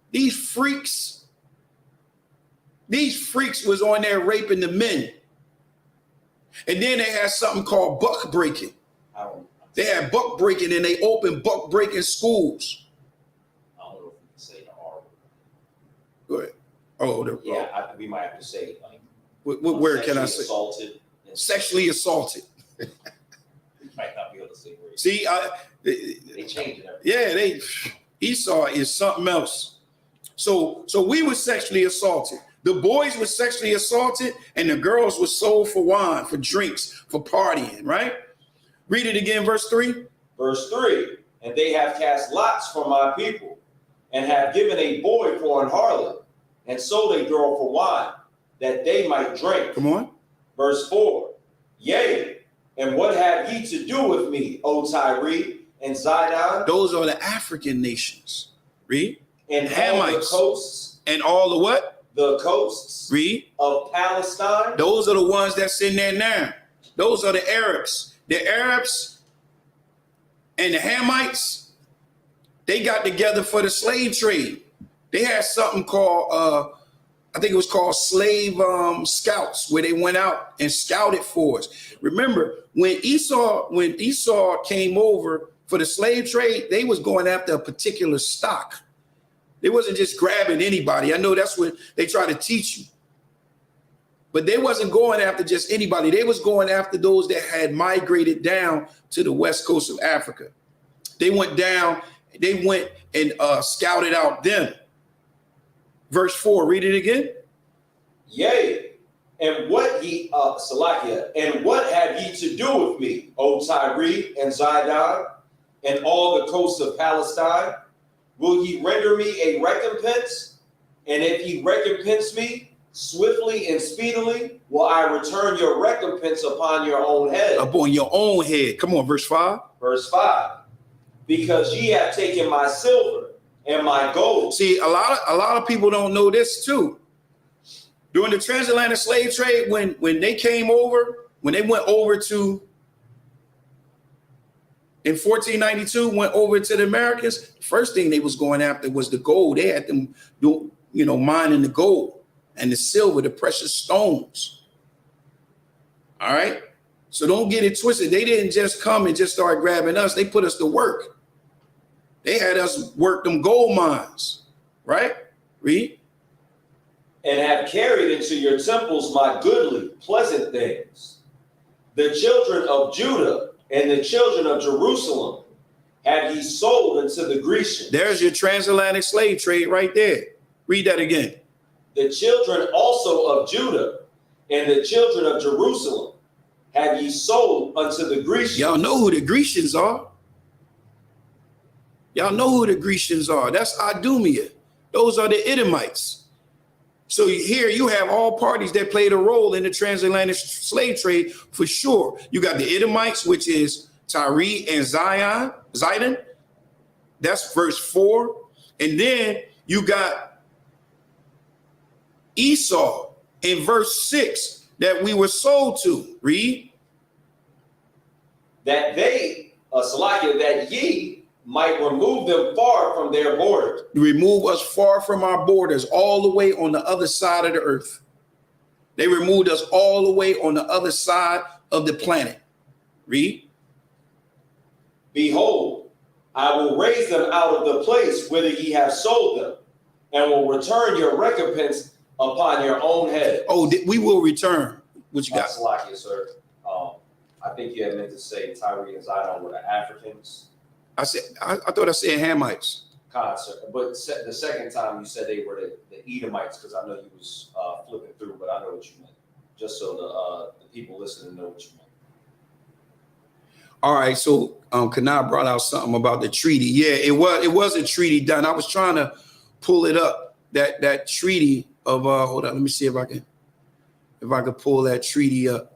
these freaks was on there raping the men. And then they had something called buck breaking. They had buck breaking and they opened buck breaking schools. I don't know if we can say the R word. Go ahead. Oh, we might have to say like what word can I say? Assaulted. Sexually assaulted. We might not be able to say words. See, they changed it. Yeah, Esau is something else. So we were sexually assaulted. The boys were sexually assaulted, and the girls were sold for wine, for drinks, for partying, right? Read it again, verse 3. Verse 3. And they have cast lots for my people, and have given a boy for an harlot, and sold a girl for wine, that they might drink. Come on. Verse 4. Yea, and what have ye to do with me, O Tyre and Zidon? Those are the African nations. Read. And Hamites. All the coasts. And all the what? The coasts. Read. Of Palestine. Those are the ones that's in there now. Those are the Arabs. The Arabs and the Hamites, they got together for the slave trade. They had something called, I think it was called slave scouts, where they went out and scouted for us. Remember, when Esau came over for the slave trade, they was going after a particular stock. They wasn't just grabbing anybody. I know that's what they try to teach you. But they wasn't going after just anybody. They was going after those that had migrated down to the west coast of Africa. They went down, they went and scouted out them. Verse 4, read it again. Yea, and what ye, Salakia, and what have ye to do with me, O Tyre and Zidon, and all the coasts of Palestine? Will ye render me a recompense? And if ye recompense me swiftly and speedily, will I return your recompense upon your own head. Upon your own head. Come on, verse 5. Verse 5. Because ye have taken my silver and my gold. See, a lot of people don't know this too. During the transatlantic slave trade, when they came over, when they went over to, in 1492, went over to the Americans, the first thing they was going after was the gold. They had them mining the gold and the silver, the precious stones. All right. So don't get it twisted. They didn't just come and just start grabbing us. They put us to work. They had us work them gold mines. Right? Read. And have carried into your temples my goodly, pleasant things. The children of Judah and the children of Jerusalem have ye sold unto the Grecians. There's your transatlantic slave trade right there. Read that again. The children also of Judah and the children of Jerusalem have ye sold unto the Grecians. Y'all know who the Grecians are. Y'all know who the Grecians are. That's Idumea. Those are the Edomites. So here you have all parties that played a role in the transatlantic slave trade for sure. You got the Edomites, which is Tyre and Zidon. That's verse 4. And then You got Esau in verse 6 that we were sold to. Read. That they, Salakia, that ye might remove them far from their borders. Remove us far from our borders, all the way on the other side of the earth. They removed us all the way on the other side of the planet. Read. Behold, I will raise them out of the place whither ye have sold them, and will return your recompense upon your own head. Oh, we will return. What you got? Salakia, sir. I think you had meant to say Tyree and Zidon were the Africans. I thought I said Hamites. But the second time you said they were the Edomites, because I know you was flipping through, but I know what you meant. Just so the people listening know what you meant. All right, so Kanai brought out something about the treaty. Yeah, it was a treaty done. I was trying to pull it up. That treaty of hold on, let me see if I could pull that treaty up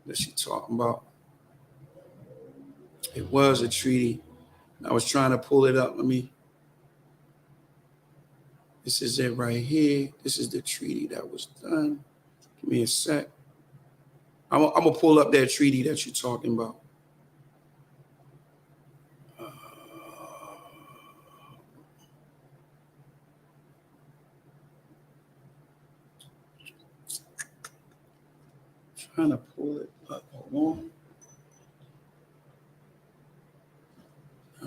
that she talking about. It was a treaty. I was trying to pull it up. This is it right here. This is the treaty that was done. Give me a sec. I'm gonna pull up that treaty that you're talking about. Trying to pull it up. Hold on.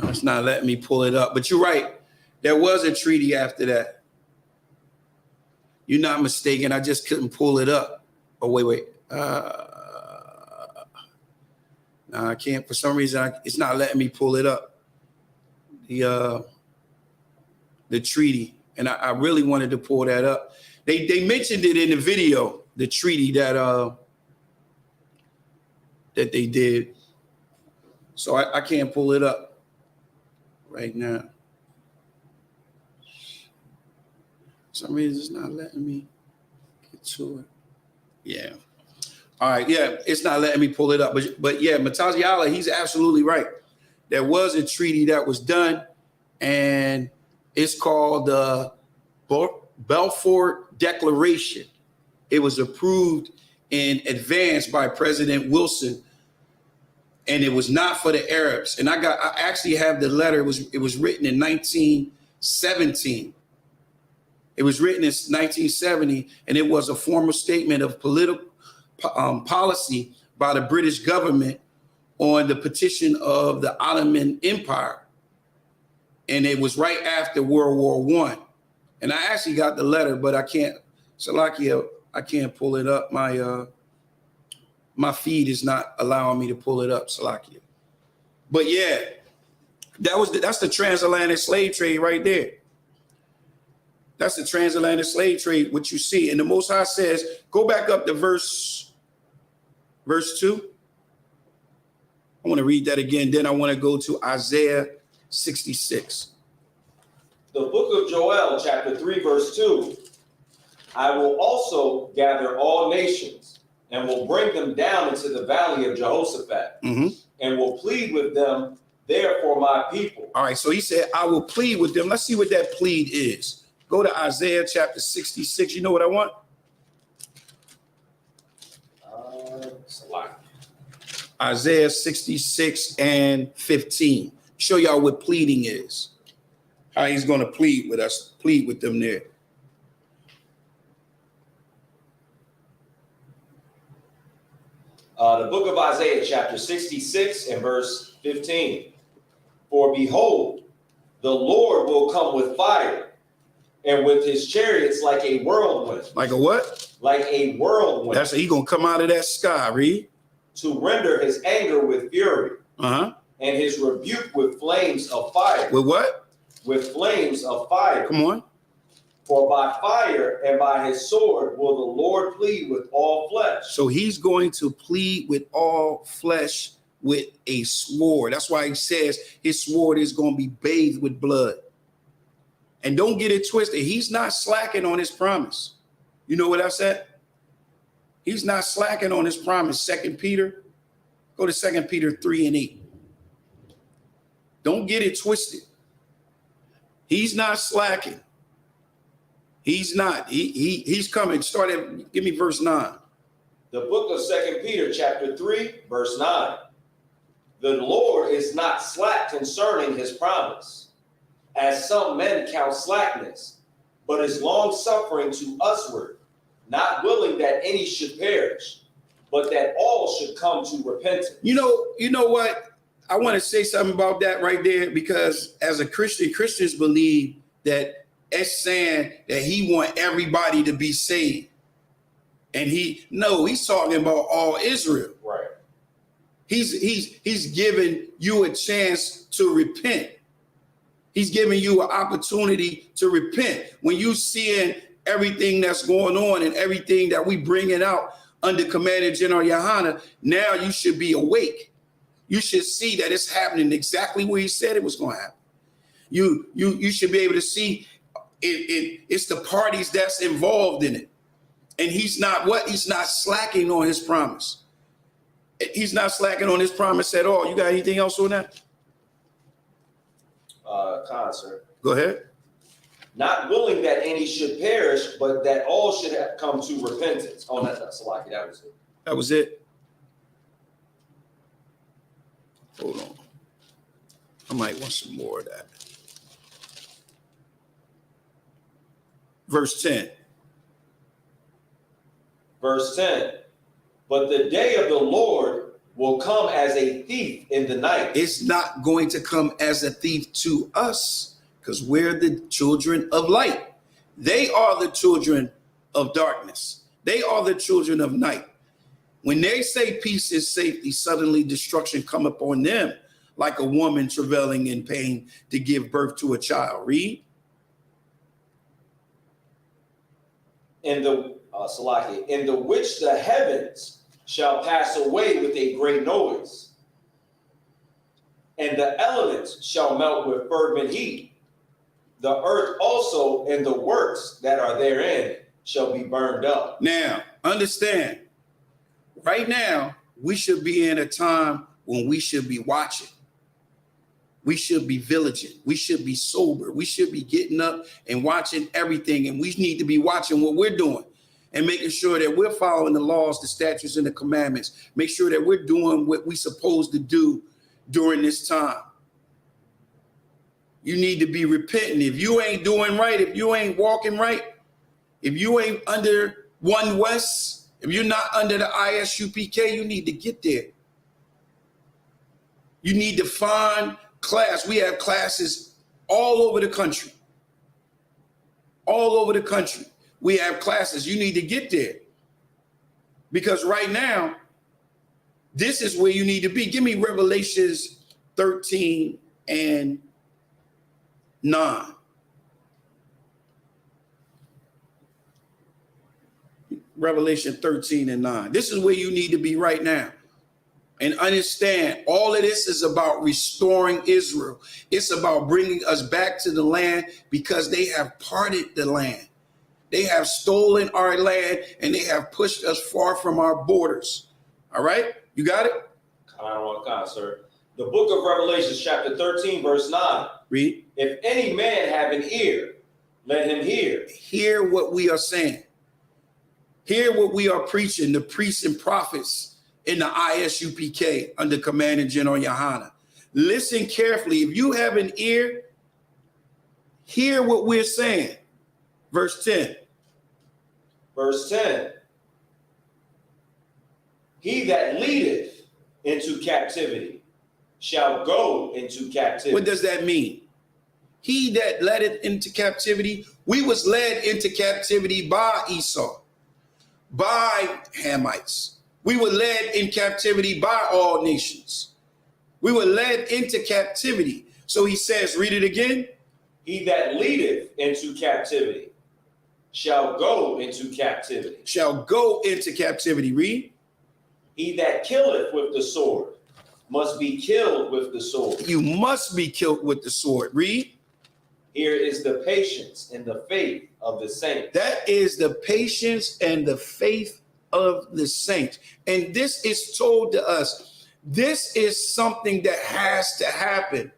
It's not letting me pull it up, but you're right. There was a treaty after that. You're not mistaken. I just couldn't pull it up. Oh, wait. No, I can't. For some reason, it's not letting me pull it up. The treaty, and I really wanted to pull that up. They mentioned it in the video, the treaty that they did. So I can't pull it up right now. For some reason, it's not letting me get to it. Yeah. All right. Yeah, it's not letting me pull it up. But yeah, Mataziala, he's absolutely right. There was a treaty that was done, and it's called the Balfour Declaration. It was approved in advance by President Wilson, and it was not for the Arabs. And I actually have the letter. It was written in 1917. It was written in 1970, and it was a formal statement of political policy by the British government on the petition of the Ottoman Empire. And it was right after World War I. And I actually got the letter, but I can't, Salakia, I can't pull it up. My feed is not allowing me to pull it up, Salakia. But yeah, that's the transatlantic slave trade right there. That's the transatlantic slave trade, what you see. And the Most High says, go back up to verse 2. I want to read that again. Then I want to go to Isaiah 66. The book of Joel, chapter 3, verse 2. I will also gather all nations and will bring them down into the valley of Jehoshaphat, and will plead with them there for my people. All right, so he said, I will plead with them. Let's see what that plead is. Go to Isaiah chapter 66. You know what I want? Isaiah 66 and 15. Show y'all what pleading is. How he's going to plead with us, plead with them there. The book of Isaiah, chapter 66 and verse 15. For behold, the Lord will come with fire, and with his chariots like a whirlwind. Like a what? Like a whirlwind. That's he gonna come out of that sky, read. To render his anger with fury. And his rebuke with flames of fire. With what? With flames of fire. Come on. For by fire and by his sword will the Lord plead with all flesh. So he's going to plead with all flesh with a sword. That's why he says his sword is going to be bathed with blood. And don't get it twisted. He's not slacking on his promise. You know what I said? He's not slacking on his promise. 2 Peter. Go to 2 Peter 3 and 8. Don't get it twisted. He's not slacking. He's not. He's coming. Give me verse 9. The book of 2 Peter chapter 3, verse 9. The Lord is not slack concerning his promise, as some men count slackness, but is long-suffering to usward, not willing that any should perish, but that all should come to repentance. You know what? I want to say something about that right there, because as a Christian, Christians believe that it's saying that he want everybody to be saved. And he's talking about all Israel. Right. He's giving you a chance to repent. He's giving you an opportunity to repent. When you seeing everything that's going on and everything that we bringing out under Commander General Yohana, now you should be awake. You should see that it's happening exactly where he said it was going to happen. You should be able to see it's the parties that's involved in it. And he's not slacking on his promise. He's not slacking on his promise at all. You got anything else on that? Concert. Go ahead. Not willing that any should perish, but that all should have come to repentance. Oh, that's Salaki. That was it. That was it. Hold on. I might want some more of that. Verse 10. Verse 10. But the day of the Lord will come as a thief in the night. It's not going to come as a thief to us, because we're the children of light. They are the children of darkness. They are the children of night. When they say peace is safety, suddenly destruction come upon them like a woman travailing in pain to give birth to a child. Read. In the which the heavens shall pass away with a great noise, and the elements shall melt with fervent heat. The earth also and the works that are therein shall be burned up. Now, understand, right now, we should be in a time when we should be watching. We should be vigilant. We should be sober. We should be getting up and watching everything. And we need to be watching what we're doing and making sure that we're following the laws, the statutes, and the commandments. Make sure that we're doing what we're supposed to do during this time. You need to be repenting. If you ain't doing right, if you ain't walking right, if you ain't under One West, if you're not under the ISUPK, you need to get there. You need to find class. We have classes all over the country. All over the country. We have classes. You need to get there. Because right now, this is where you need to be. Give me Revelations 13 and 9. Revelation 13 and 9. This is where you need to be right now. And understand, all of this is about restoring Israel. It's about bringing us back to the land, because they have parted the land. They have stolen our land, and they have pushed us far from our borders. All right? You got it? Sir. The book of Revelation, chapter 13, verse 9. Read. If any man have an ear, let him hear. Hear what we are saying. Hear what we are preaching, the priests and prophets in the ISUPK under Commander General Yohana. Listen carefully. If you have an ear, hear what we're saying. Verse 10. Verse 10. He that leadeth into captivity shall go into captivity. What does that mean? He that leddeth into captivity. We was led into captivity by Esau, by Hamites. We were led in captivity by all nations. We were led into captivity. So he says, read it again. He that leadeth into captivity shall go into captivity. Shall go into captivity. Read. He that killeth with the sword must be killed with the sword. You must be killed with the sword. Read. Here is the patience and the faith of the saints. That is the patience and the faith of the saints. And this is told to us. This is something that has to happen.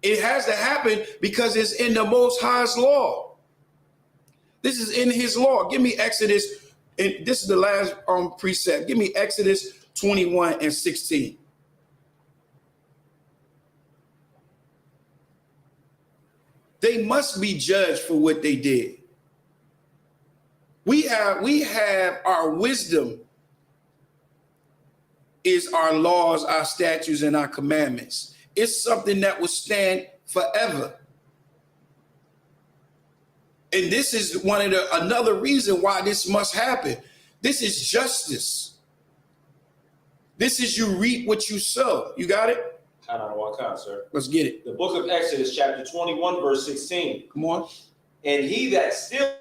It has to happen because it's in the Most High's law. This is in his law. Give me Exodus, and this is the last precept. Give me Exodus 21:16. They must be judged for what they did. We have our wisdom is our laws, our statutes, and our commandments. It's something that will stand forever. And this is another reason why this must happen. This is justice. This is you reap what you sow. You got it? Sir. Let's get it. The book of Exodus, chapter 21, verse 16. Come on. And he that still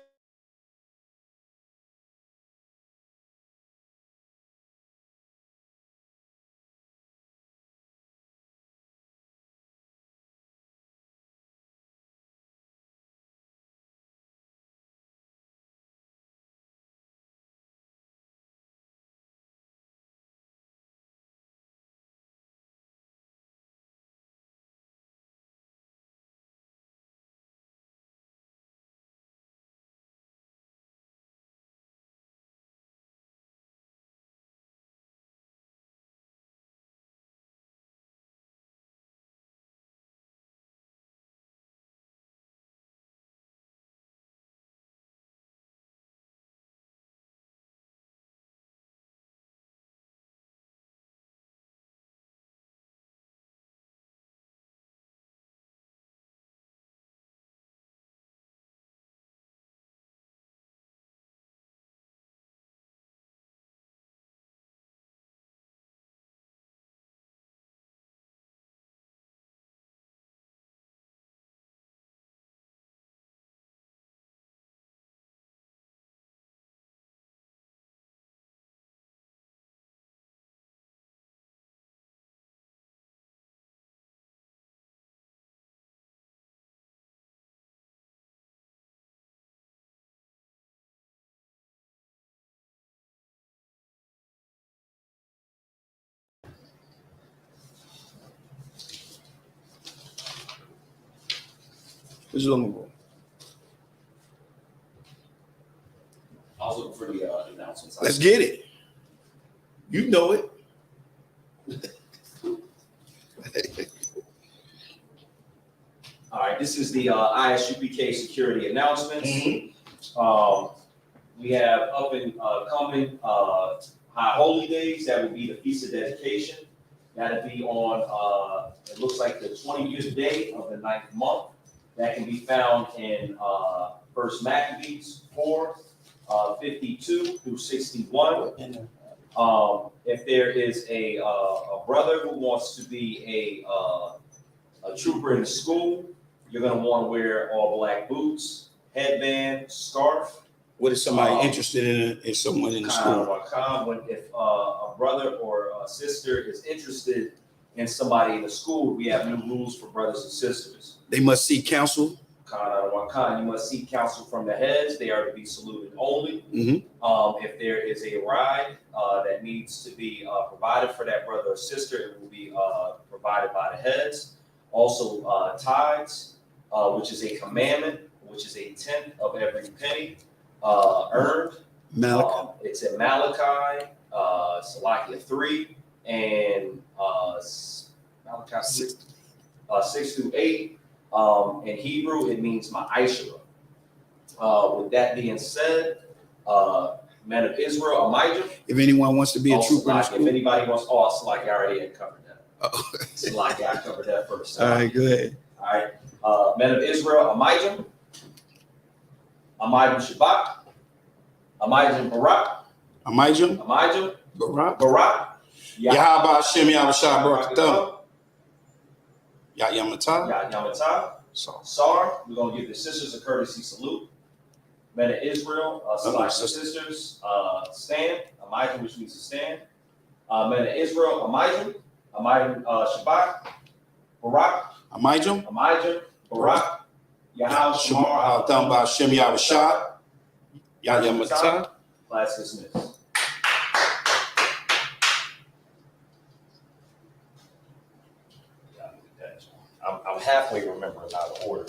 What you looking for? I was looking for the announcements. Let's get it. You know it. All right, this is the ISUPK security announcements. We have up and coming High Holy Days. That will be the Feast of Dedication. That'll be on, it looks like the 20th day of the 9th month. That can be found in First Maccabees 4, 52 through 61. If there is a brother who wants to be a trooper in the school, you're going to want to wear all black boots, headband, scarf. What is somebody interested in someone in the school? If a brother or a sister is interested in somebody in the school, we have new rules for brothers and sisters. They must seek counsel. You must seek counsel from the heads. They are to be saluted only. If there is a ride that needs to be provided for that brother or sister, it will be provided by the heads. Also, tithes, which is a commandment, which is a tenth of every penny earned. It's in Malachi, Salakia 3, and Malachi 6 through 8. In Hebrew, it means ma'ashra. With that being said, men of Israel, Amijah. If anyone wants to be a trooper in the school. If anybody wants, Salakia, I already had covered that. Salakia, I covered that first. All right, go ahead. All right. Men of Israel, Amijah. Amijah Shabbat. Amijah Barak. Amijah Barak. Yahaba Hashem Yahushua Barak Thumb. Yamata. Sar. We're going to give the sisters a courtesy salute. Men of Israel, sisters, stand. Amijah, which means to stand. Men of Israel, Amijah. Shabbat. Barak. Amijah. Barak. Yahal Shamar. Thumb Hashem Yahushua. Yamata. Class dismissed. I was halfway remembering out of order.